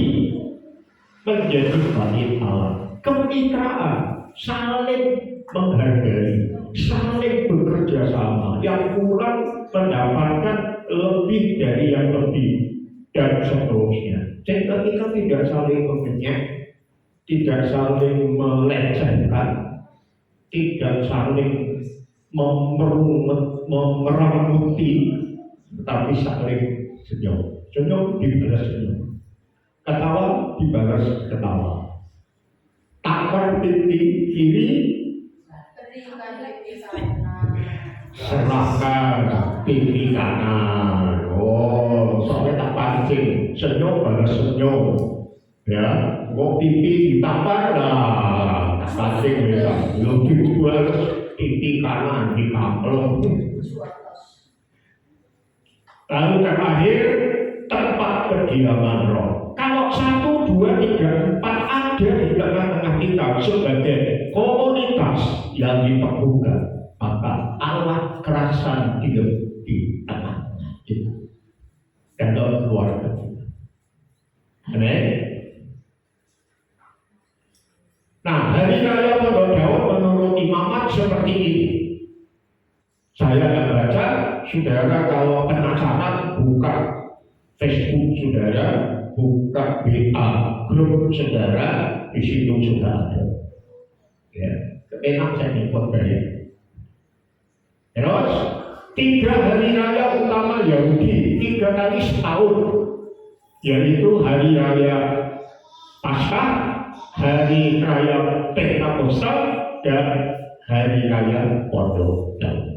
menjadi bait Allah. Kemitraan, saling menghargai, saling bekerja sama. yang kurang mendapatkan lebih dari yang lebih, dan seterusnya. Jadi ketika tidak saling mengenyek, tidak saling melecehkan, tidak saling memerangkuti, tapi saling senyum. Senyum dibalas senyum, ketawa dibalas ketawa. Takkan pipi kiri, serahkan pipi kanan. Oh, sampai tak pancing, senyum balas senyum. Ya, kok pipi ditampar lah, tak pancing ya. Lebih balas pipi kanan di kampung. Lalu terakhir, tempat kediaman roh. Kalau 1, 2, 3, 4 ada di tengah-tengah kita sebagai komunitas yang diteguhkan, maka Allah kerasan hidup di tengah-tengah kita dan dalam keluarga kita. Amin. Nah, hari raya Pondok Daun menurut imamat seperti ini. Saya akan baca, saudara kalau penasaran buka Facebook saudara, buka WA grup saudara, di situ sudah ada. Ya, enak saya ikut ya. Terus 3 hari raya utama Yahudi 3 kali setahun, yaitu hari raya Paskah, hari raya Pentakosta, dan hari raya Pondok Daun.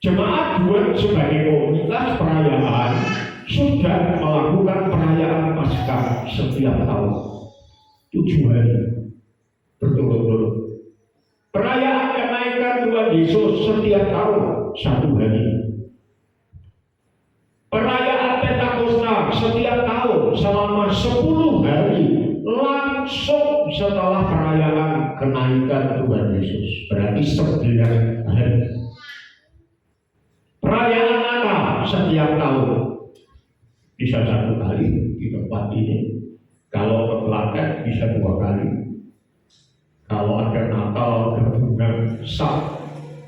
Jemaat Tuhan sebagai komunitas perayaan sudah melakukan perayaan Paskah setiap tahun 7 hari berturut-turut. Perayaan kenaikan Tuhan Yesus setiap tahun 1 hari. Perayaan Pentakosta setiap tahun selama 10 hari langsung setelah perayaan kenaikan Tuhan Yesus, berarti 9 hari. Perayaan Natal setiap tahun bisa 1 kali di tempat ini. Kalau ke Klaten bisa 2 kali. Kalau ada Natal gabungan sak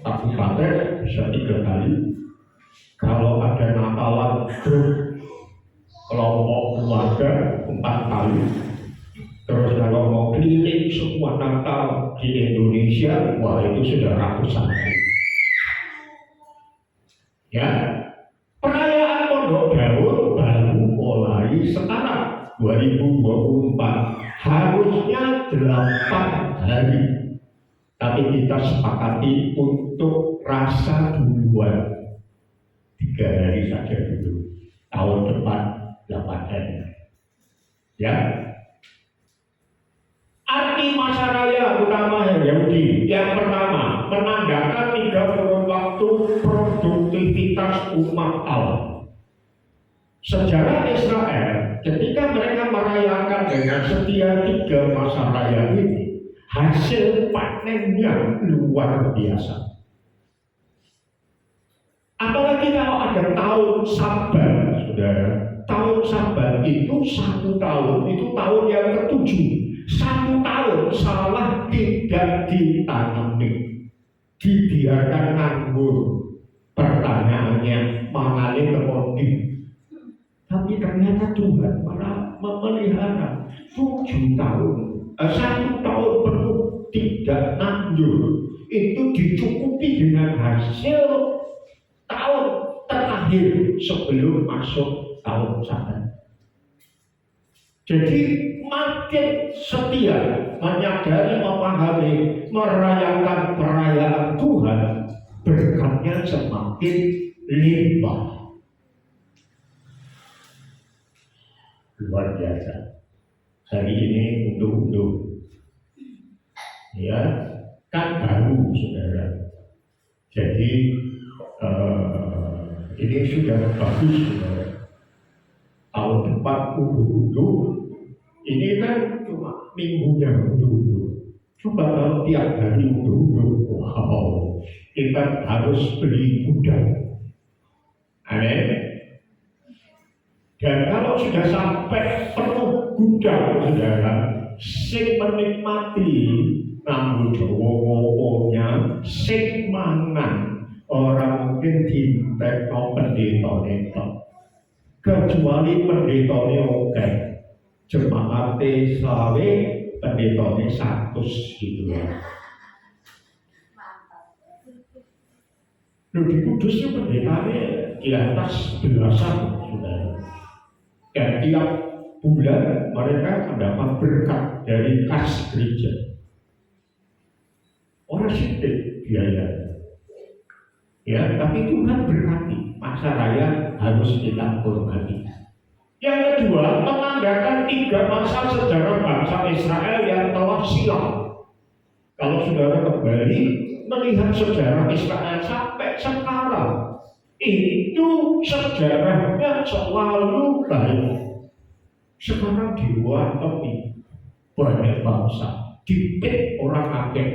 kabupaten bisa 3 kali. Kalau ada Natalan grup kelompok keluarga 4 kali. Terus kalau mau keliling semua Natal di Indonesia, wah itu sudah ratusan kali. Ya, perayaan Pondok Daun baru mulai sekarang 2024, harusnya 8 hari, tapi kita sepakati untuk rasa duluan 3 hari saja dulu, tahun depan 8 hari. Ya, arti masa raya utama Yahudi yang pertama, menandakan 3 kurun waktu produktivitas umat Allah. Sejarah Israel ketika mereka merayakan dengan setia 3 masa raya ini, hasil panennya luar biasa. Apalagi kalau ada tahun Sabat, saudara. Tahun Sabat itu 1 tahun, itu tahun yang ke-7. 1 tahun salah tidak ditanami, dibiarkan nganggur. Pertanyaannya, mana kemudian? Tapi ternyata Tuhan malah memelihara 7 tahun, 1 tahun penuh tidak nganggur. Itu dicukupi dengan hasil tahun terakhir sebelum masuk tahun Sabat. Jadi makin setia, menyadari, memahami, merayakan perayaan Tuhan, berkatnya semakin limpah. Luar biasa. Hari ini unduh-unduh, ya kan baru saudara. Jadi ini sudah bagus saudara. Tahun depan unduh-unduh, ini kan cuma minggunya unduh-unduh. Coba kalau tiap hari unduh-unduh, wow, kita harus beli gudang. Amin. Dan kalau sudah sampai penuh gudang, saudara, sing menikmati nganggo Jawa-Jawa, sing mangan no pendeta netok. Kecuali pendeta oke, jemaate selawe pendeta 100 gitu ya. Loh, di Kudus itu pendetanya di atas belasan saudara. Dan tiap bulan mereka mendapat berkat dari kas gereja. Orang sedikit biaya. Ya, tapi Tuhan berkati. Masa raya harus kita hormati. Yang kedua, menandakan 3 masa sejarah bangsa Israel yang telah silam. Kalau saudara kembali melihat sejarah Israel sampai sekarang, itu sejarahnya selalu baik. Sekarang diwantemi banyak bangsa, dipit orang akeh.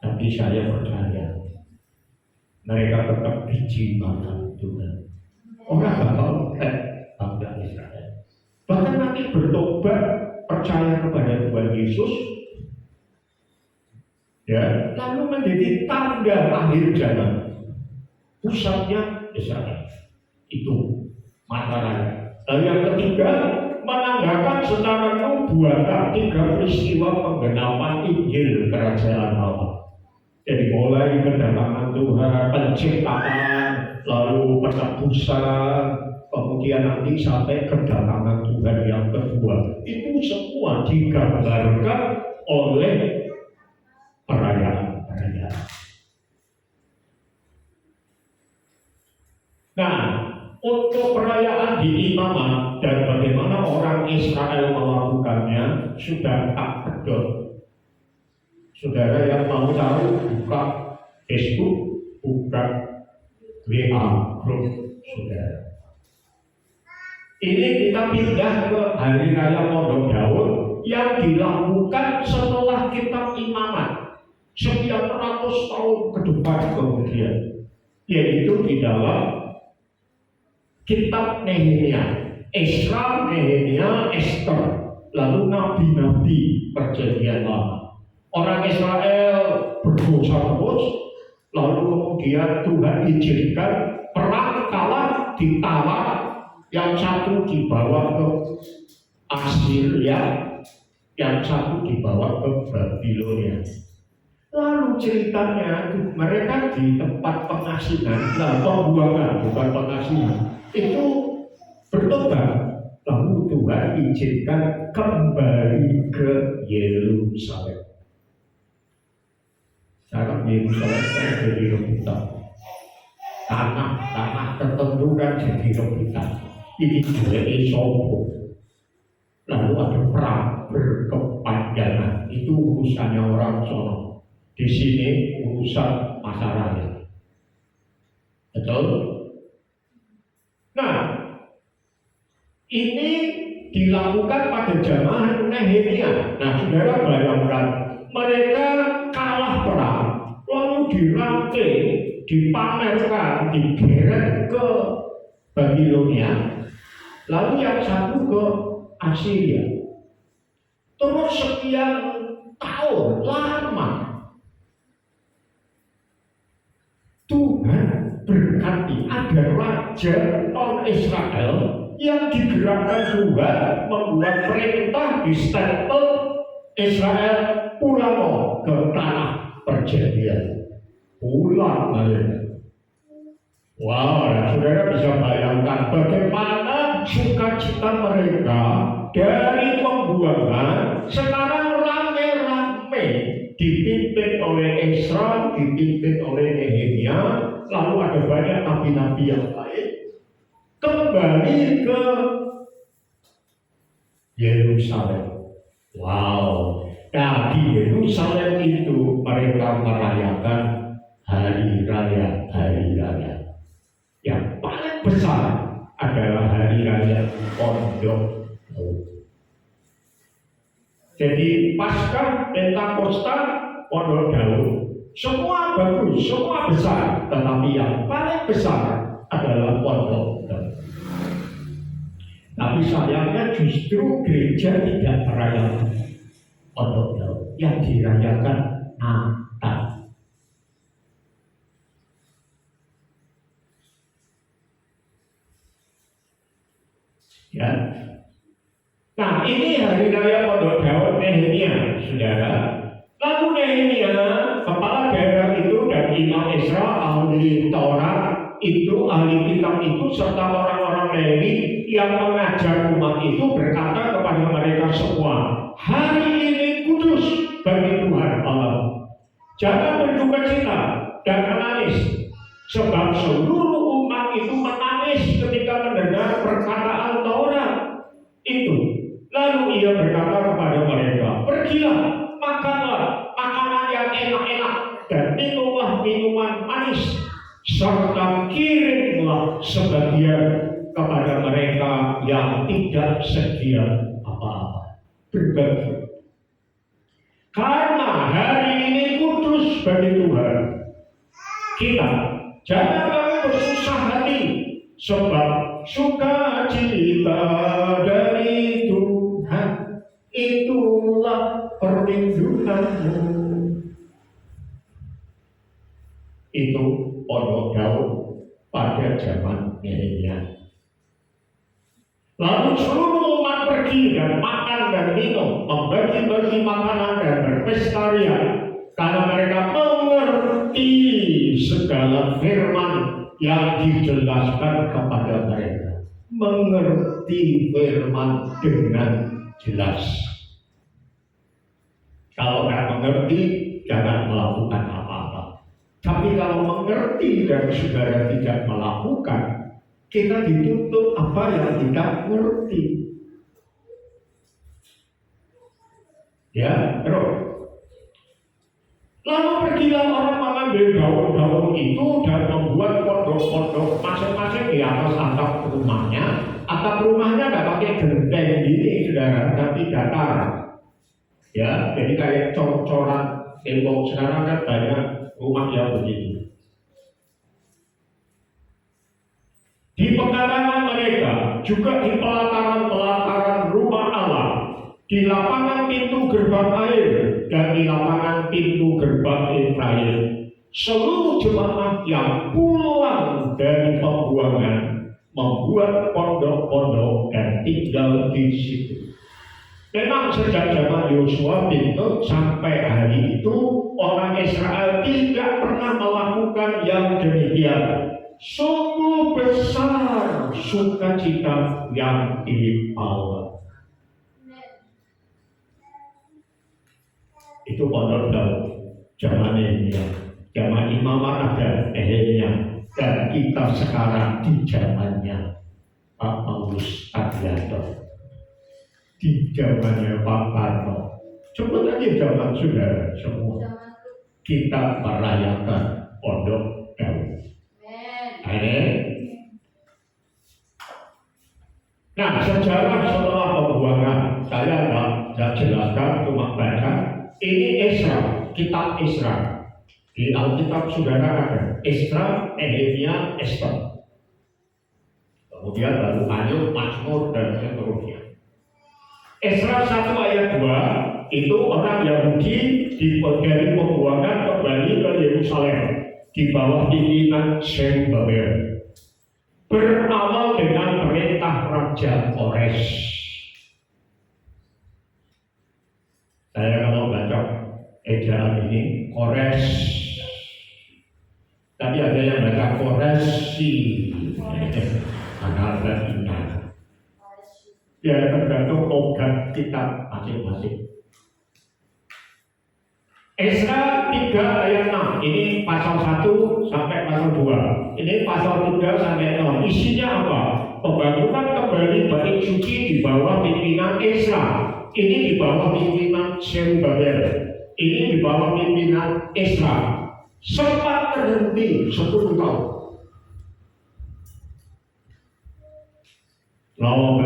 Tapi saya percaya mereka tetap dijimakan Tuhan. Orang bakal bangsa Israel. Bahkan nanti bertobat percaya kepada Tuhan Yesus, ya, lalu menjadi tanda akhir zaman. Pusatnya Israel. Itu mata raya. Lalu yang ketiga, menandakan secara nubuatan 3 peristiwa penggenapan Injil Kerajaan Allah. Jadi mulai kedatangan Tuhan, penciptaan, lalu penebusan, kemudian nanti sampai kedatangan Tuhan yang kedua. Itu semua digambarkan oleh perayaan-perayaan. Nah, untuk perayaan di imamat dan bagaimana orang Israel melakukannya sudah tak pedot. Saudara yang mau tahu, buka Facebook, buka WA grup saudara. Ini kita pindah ke Hari Raya Pondok Daun yang dilakukan setelah kitab imamat sekian ratus tahun ke depan kemudian, yaitu di dalam kitab Nehemia, Esra, Nehemia, Ester, lalu nabi-nabi perjanjian lama. Orang Israel berdosa terus, lalu kemudian Tuhan izinkan perang kalah, ditawar, yang satu dibawa ke Assyria, yang satu dibawa ke Babilonia. Lalu ceritanya mereka di tempat pengasihan, pembuangan bukan pengasihan, itu bertobat. Lalu Tuhan izinkan kembali ke Yerusalem. Sekarang Yerusalem jadi rebutan. Tanah tertentu kan jadi rebutan. Ini jadi sombong. Lalu ada perang berkepanjangan. Itu urusannya orang sono. Di sini urusan masa raya. Betul? Nah, ini dilakukan pada zaman Nehemia. Nah, saudara bayangkan, mereka kalah perang, lalu dirantai, dipamerkan, digeret ke Babilonia, lalu yang satu ke Assyria. Terus sekian tahun lama Tuhan berkati ada raja non-Israel yang digerakkan Tuhan membuat perintah di stempel Israel pulang ke tanah perjanjian. Pulang balik. Wow, saudara bisa bayangkan bagaimana sukacita mereka dari pembuangan sekarang rame-rame dipimpin oleh Esra, dipimpin oleh Nehemia, lalu ada banyak nabi-nabi yang lain kembali ke Yerusalem. Wow, nah di Yerusalem itu mereka merayakan hari raya. Yang paling besar adalah hari raya Pondok Daun. Jadi Paskah, Pentakosta, Pondok Daun, semua bagus, semua besar, tetapi yang paling besar adalah Pondok Daun. Tapi sayangnya justru gereja tidak merayakan Pondok Daun, yang dirayakan Natal. Ya. Nah, ini hari raya Pondok Daun Nehemia, saudara. Lalu Nehemia, kepala daerah itu, dan Imam Ezra, ahli Taurat itu, ahli kitab itu, serta orang-orang Lewi yang mengajar umat itu berkata kepada mereka semua, hari ini kudus bagi Tuhan Allah. Jangan berduka cita dan menangis, sebab seluruh umat itu menangis ketika mendengar perkataan Taurat itu. Lalu ia berkata kepada mereka, pergilah, makanlah makanan yang enak-enak dan minumlah minuman manis, serta kirimlah sebagian kepada mereka yang tidak sedia apa-apa. Berbagi. Karena hari ini kudus bagi Tuhan. Kita jangan bersusah hati, sebab sukacita dari Tuhan itulah perlindunganmu. Itu Pondok Daun pada zaman Nehemia. Lalu seluruh umat pergi dan makan dan minum, membagi-bagi makanan dan berpesta ria, karena mereka mengerti segala firman yang dijelaskan kepada mereka. Mengerti firman dengan jelas. Kalau nggak mengerti, jangan melakukan apa-apa. Tapi kalau mengerti dan saudara tidak melakukan, kita dituntut apa yang tidak mengerti. Ya, terus. Lalu pergilah orang mengambil daun-daun itu dan membuat pondok-pondok masing-masing di atas atap rumahnya. Atap rumahnya nggak pakai genteng gini, saudara, tapi datar. Ya, jadi kayak cor-coran tembok. Sekarang kan banyak rumah yang begitu. Di pekarangan mereka, juga di pelataran-pelataran rumah Allah, di lapangan pintu gerbang air, dan di lapangan pintu gerbang Efraim, seluruh jemaat yang pulang dari pembuangan membuat pondok-pondok dan tinggal di situ. Memang sejak zaman Yosua bin Nun sampai hari itu, orang Israel tidak pernah melakukan yang demikian. Sungguh besar sukacita yang di Allah. Itu Pondok Daun zaman Nehemia, zaman Imam ada Nehemia, dan kita sekarang di zamannya Pak Paulus Adianto, di zamannya Pak Karno. Sebut aja zaman saudara semua. Kita merayakan Pondok Daun. Nah, sejarah setelah pembuangan saya tidak jelaskan, cuma baca. Ini Ezra, kitab Ezra. Di Alkitab saudara ada Ezra, Nehemia, Ester. Kemudian baru Ayub, Mazmur, dan seterusnya. Ezra 1 ayat 2 itu orang Yahudi dari pembuangan kembali ke Yerusalem di bawah pimpinan Zerubabel. Berawal dengan perintah Raja Kores. Saya kalau baca ejaan ini Kores, tapi ada yang baca Koresi, karena ada ingat. Ya tergantung logat kita masing-masing. Ezra 3 ayat 6, ini pasal 1 sampai pasal 2. Ini pasal 3 sampai 6. Isinya apa? Pembangunan kembali bait suci di bawah pimpinan Ezra. Ini di bawah pimpinan Zerubabel. Ini di bawah pimpinan Ezra. Sempat terhenti 10 tahun. Lawan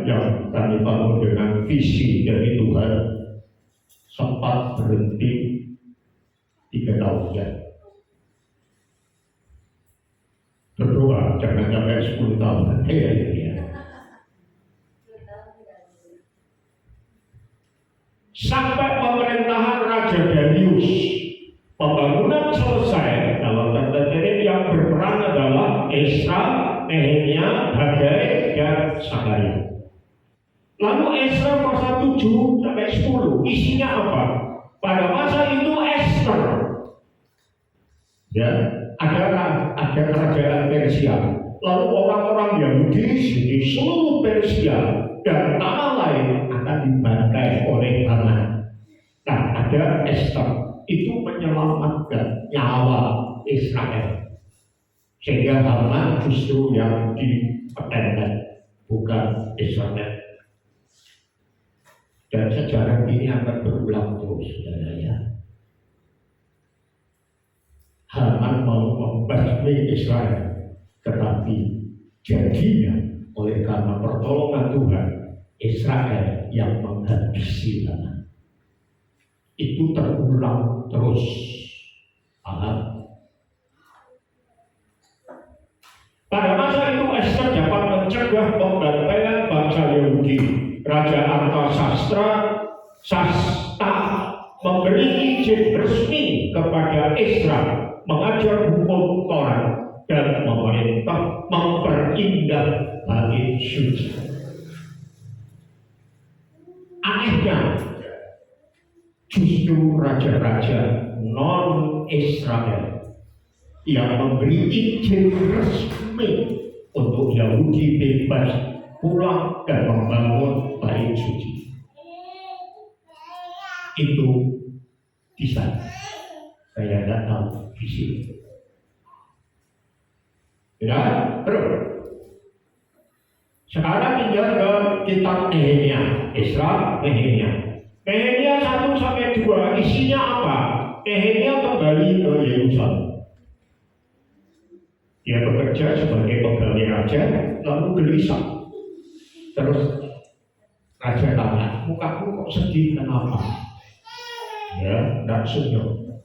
yang kami bangun dengan visi dari Tuhan sempat berhenti 3 tahun ya. Berdoa jangan sampai 10 tahun. Sampai pemerintahan Raja Darius, pembangunan selesai. Dalam tanda petik yang berperan adalah Ezra, Nehemia, Hagai, Raja Sakaria. Lalu Esra pasal 7 sampai 10 isinya apa? Pada masa itu Esther, ya, ada kerajaan Persia. Lalu orang-orang Yahudi di seluruh Persia dan tanah lain akan dibantai oleh Haman. Nah, ada Esther itu menyelamatkan nyawa Israel, sehingga Haman justru yang dipertentang, bukan Israel. Dan sejarah ini akan berulang terus, saudara ya. Haman mau membasmi Israel, tetapi jadinya oleh karena pertolongan Tuhan, Israel yang menghabisi Haman. Itu terulang terus. Paham? Pada masa itu Esther dapat mencegah pembantaian bangsa Yahudi. Raja Artasastra memberi izin resmi kepada Esra mengajar hukum Taurat dan memerintah memperindah bait suci. Anehnya, justru raja-raja non-Israel yang memberi izin resmi untuk Yahudi bebas pulang dan membangun bait suci. Itu bisa. Saya tidak tahu di sini. Ya, terus. Sekarang tinggal ke kitab Nehemia, Esra, Nehemia. Nehemia 1 sampai 2 isinya apa? Nehemia kembali ke Yerusalem. Dia bekerja sebagai pegawai raja, lalu gelisah. Terus raja tanya, mukamu kok sedih, kenapa? Ya, tidak senyum.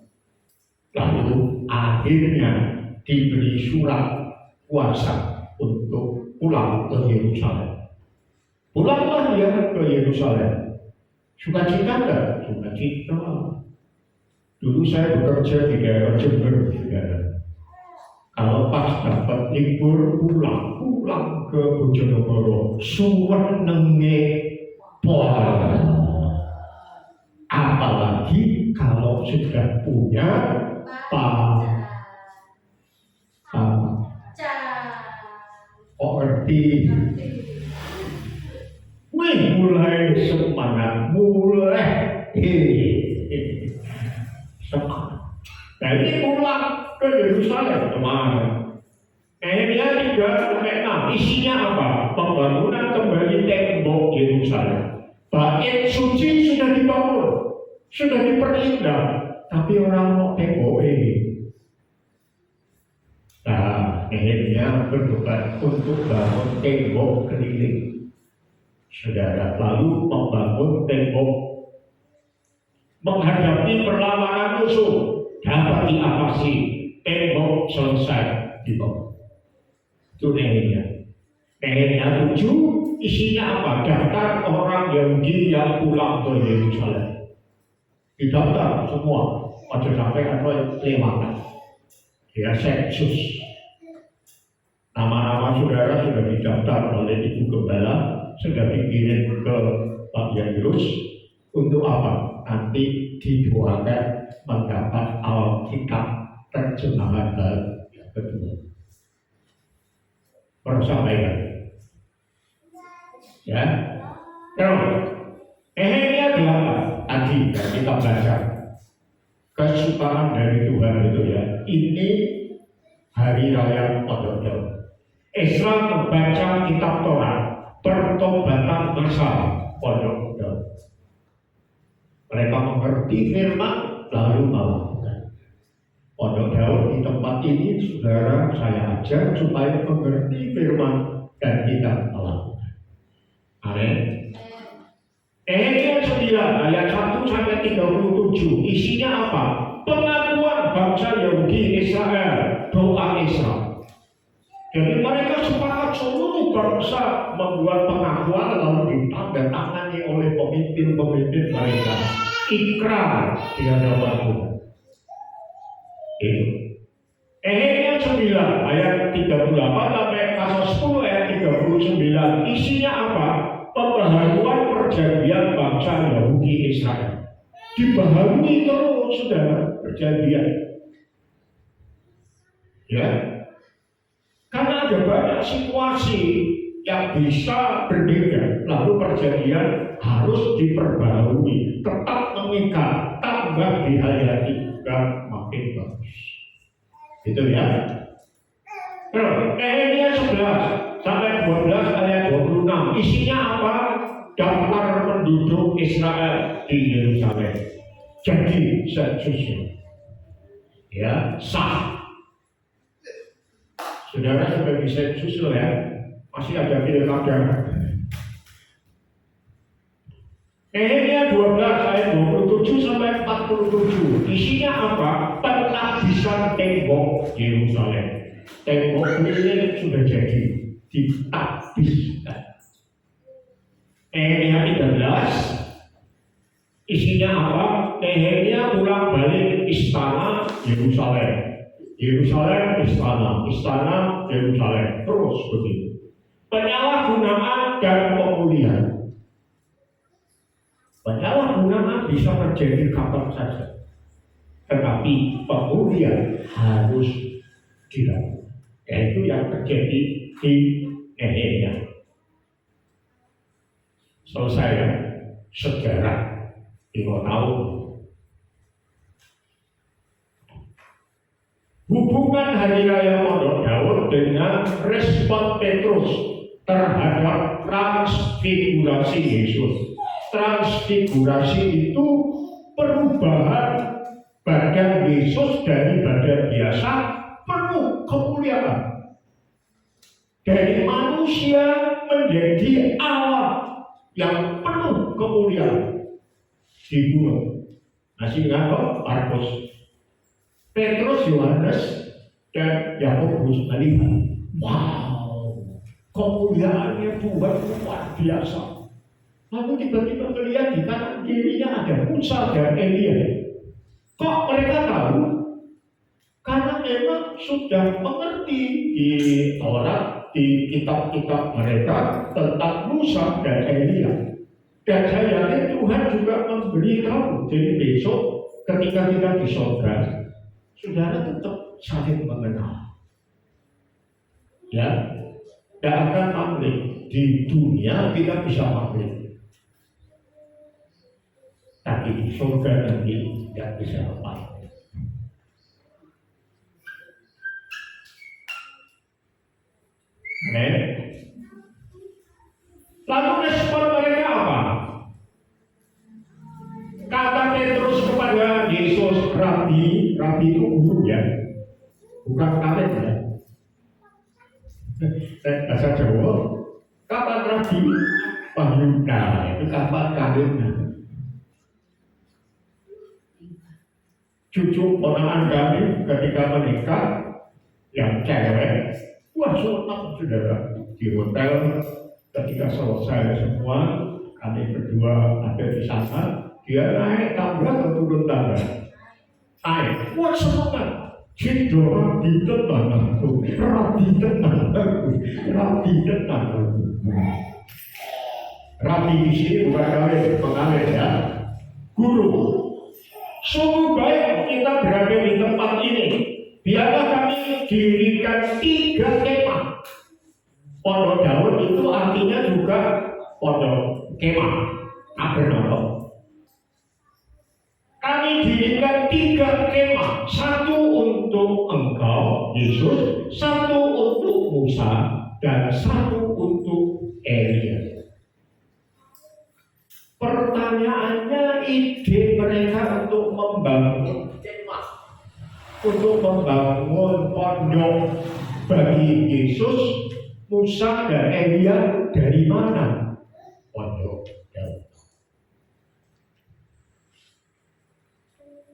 Lalu akhirnya diberi surat kuasa untuk pulang ke Yerusalem. Pulanglah dia ke Yerusalem. Sukacita enggak? Sukacita. Dulu saya bekerja di daerah Jember, saudara. Kalau pas dapat libur pulang ke Bojonegoro, suwenenge pol. Apalagi kalau sudah punya ngerti. Mulai semangat, mulai semangat. Nah ini pulang ke Yerusalem kemarin. Nehemia 3-6 isinya apa? Pembangunan kembali tembok Yerusalem. Bait suci sudah dibangun, sudah diperindah, tapi orang mau tembok ini. Nah, Nehemia berdebat untuk bangun tembok keliling. Saudara, lalu membangun tembok menghadapi perlawanan musuh, dapat diatasi, tembok selesai dibangun. Itu Nehemia. Nehemia 7 isinya apa? Daftar orang Yahudi yang pulang ke Yerusalem. Didaftar semua, pada sampai atau lewatan. Ya, sensus. Nama-nama saudara sudah didaftar oleh Ibu Gembala, sudah dikirim ke Pak Yairus. Untuk apa? Nanti didoakan mendapat Alkitab terjemahan yang kedua. Persampaian. Ya. Terus, Nehemia 8 tadi yang kita baca. Kesukaan dari Tuhan itu ya. Ini hari raya Pondok Daun. Esra membaca kitab Taurat, pertobatan masal Pondok Daun. Mereka mengerti firman lalu melakukan. Pondok Daun di tempat ini, saudara, saya ajar supaya mengerti firman dan kita melakukan. Amin. Nehemia 9 ayat 1 sampai 37 isinya apa? Pengakuan bangsa Yahudi Israel, doa Esra. Jadi mereka sepakat seluruh bangsa membuat pengakuan lalu ditandatangani oleh pemimpin-pemimpin mereka. Ikrar di hadapan Tuhan. Itu. Nehemia 9 ayat 38 sampai pasal 10 ayat 39 isinya apa? Pembaharuan perjanjian bangsa Yahudi Israel. Dibaharui terus saudara perjanjian. Ya, karena ada banyak situasi yang bisa berbeda, lalu perjanjian harus diperbarui, tetap mengikat, tambah dihayati dan makin bagus. Itu ya. Terus Nehemia 11 sampai 12 ayat 26 isinya apa? Daftar penduduk Israel di Yerusalem. Jadi sensusnya, ya sah. Saudara sudah bisa sensus ya, masih ada pilkada. Nehemia 12 ayat 27 sampai 47 isinya apa? Penghabisan tembok Yerusalem. Tembok ini sudah jadi ditahbiskan. Nehemia 13 isinya apa? Nehemia pulang balik istana Yerusalem. Yerusalem istana, istana Yerusalem, terus begitu. Penyalahgunaan dan pemulihan. Penyalahgunaan bisa terjadi kapan saja, tetapi pemulihan harus dilakukan. Yaitu yang terjadi di Nehemia. Selesai ya, sejarah 5 tahun. Hubungan Hari Raya Pondok Daud dengan respon Petrus terhadap transfigurasi Yesus. Transfigurasi itu perubahan badan Yesus dari badan biasa penuh kemuliaan. Dari manusia menjadi Allah yang penuh kemuliaan di gunung. Masih ingat kok Markus? Petrus, Yohanes, dan Yakobus melihat, wow, kemuliaannya Tuhan luar biasa. Lalu tiba-tiba melihat di kanan kirinya ada Musa dan Elia. Kok mereka tahu? Karena memang sudah mengerti di Taurat, di kitab-kitab mereka tentang Musa dan Elia. Dan saya yakin Tuhan juga memberitahu. Jadi besok ketika kita di surga, saudara tetap saling mengenal. Ya, tidak akan pamrih. Di dunia kita bisa pamrih, tapi di surga nanti tidak bisa pamrih. Amen. Lalu respon mereka apa? Kata Petrus kepada Yesus, Rabi, Rabi itu guru ya, bukan karet ya. Bahasa Jawa, kapan Rabi? Wahyuda, itu kapan karetnya? Cucu ponakan kami ketika menikah, yang cewek, wah senang saudara di hotel. Ketika selesai semua, kami berdua ada di sana. Dia naik tangga atau turun tangga? Naik. Wah semangat. Jadi rabi tenang aku. Rabi tenang aku. Rabi tenang aku. Rabi di sini bukan kami pengalir ya. Guru. Sungguh baik kita berada di tempat ini. Biarlah kami dirikan 3 kemah. Pondok Daud itu artinya juga pondok kemah. Tabernakel. Kami dirikan 3 kemah, 1 untuk engkau, Yesus, 1 untuk Musa, dan 1 untuk Elia. Pertanyaannya, ide mereka untuk membangun kemah, untuk membangun pondok bagi Yesus, Musa, dan Elia dari mana? Pondok Daud.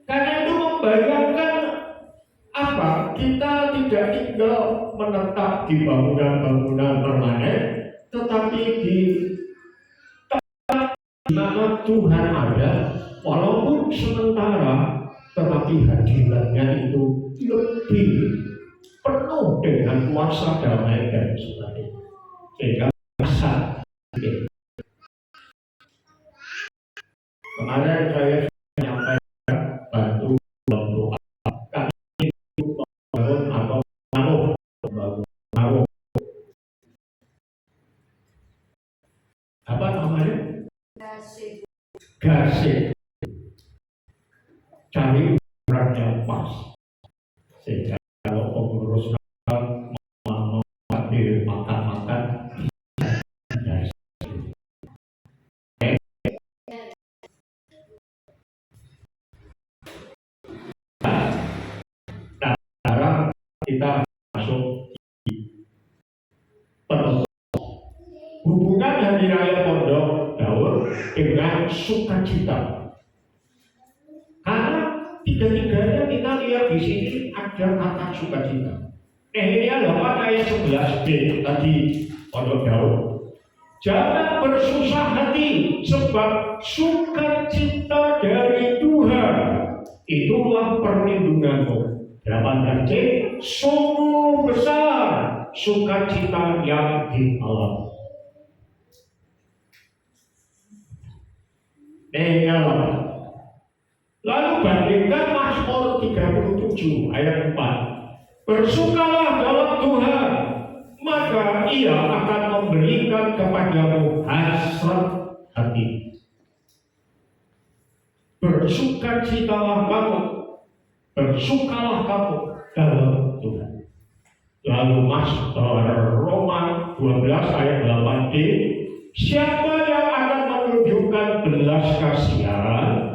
Karena itu membayangkan apa? Kita tidak tinggal menetap di bangunan-bangunan permanen, tetapi di tempat di mana Tuhan ada, walaupun sementara, tetapi hadirannya itu lebih penuh dengan kuasa damai dan sukacita. Sehingga rasa kemarin saya menyampaikan bantu doa kami membangun atau membangun apa namanya? Gasing. Cari orang yang pas. Sehingga kalau pengurus mau ambil makan-makan sekarang kita masuk penutup hubungan Hari Raya Pondok Daur dengan sukacita. Karena tiga-tiganya kita lihat di sini ada kata sukacita. Nehemia 8 ayat 11b tadi Pondok Daur. Jangan bersusah hati, sebab sukacita dari Tuhan itulah perlindunganmu. 8c, sungguh besar sukacita yang dialami. Lalu bandingkan Mazmur 37 ayat 4. Bersukalah dalam Tuhan, maka Ia akan memberikan kepadamu hasrat hati. Bersukacitalah kamu, bersukalah kamu dalam Tuhan. Lalu Roma 12 ayat 8b, siapa yang akan menunjukkan belas kasihan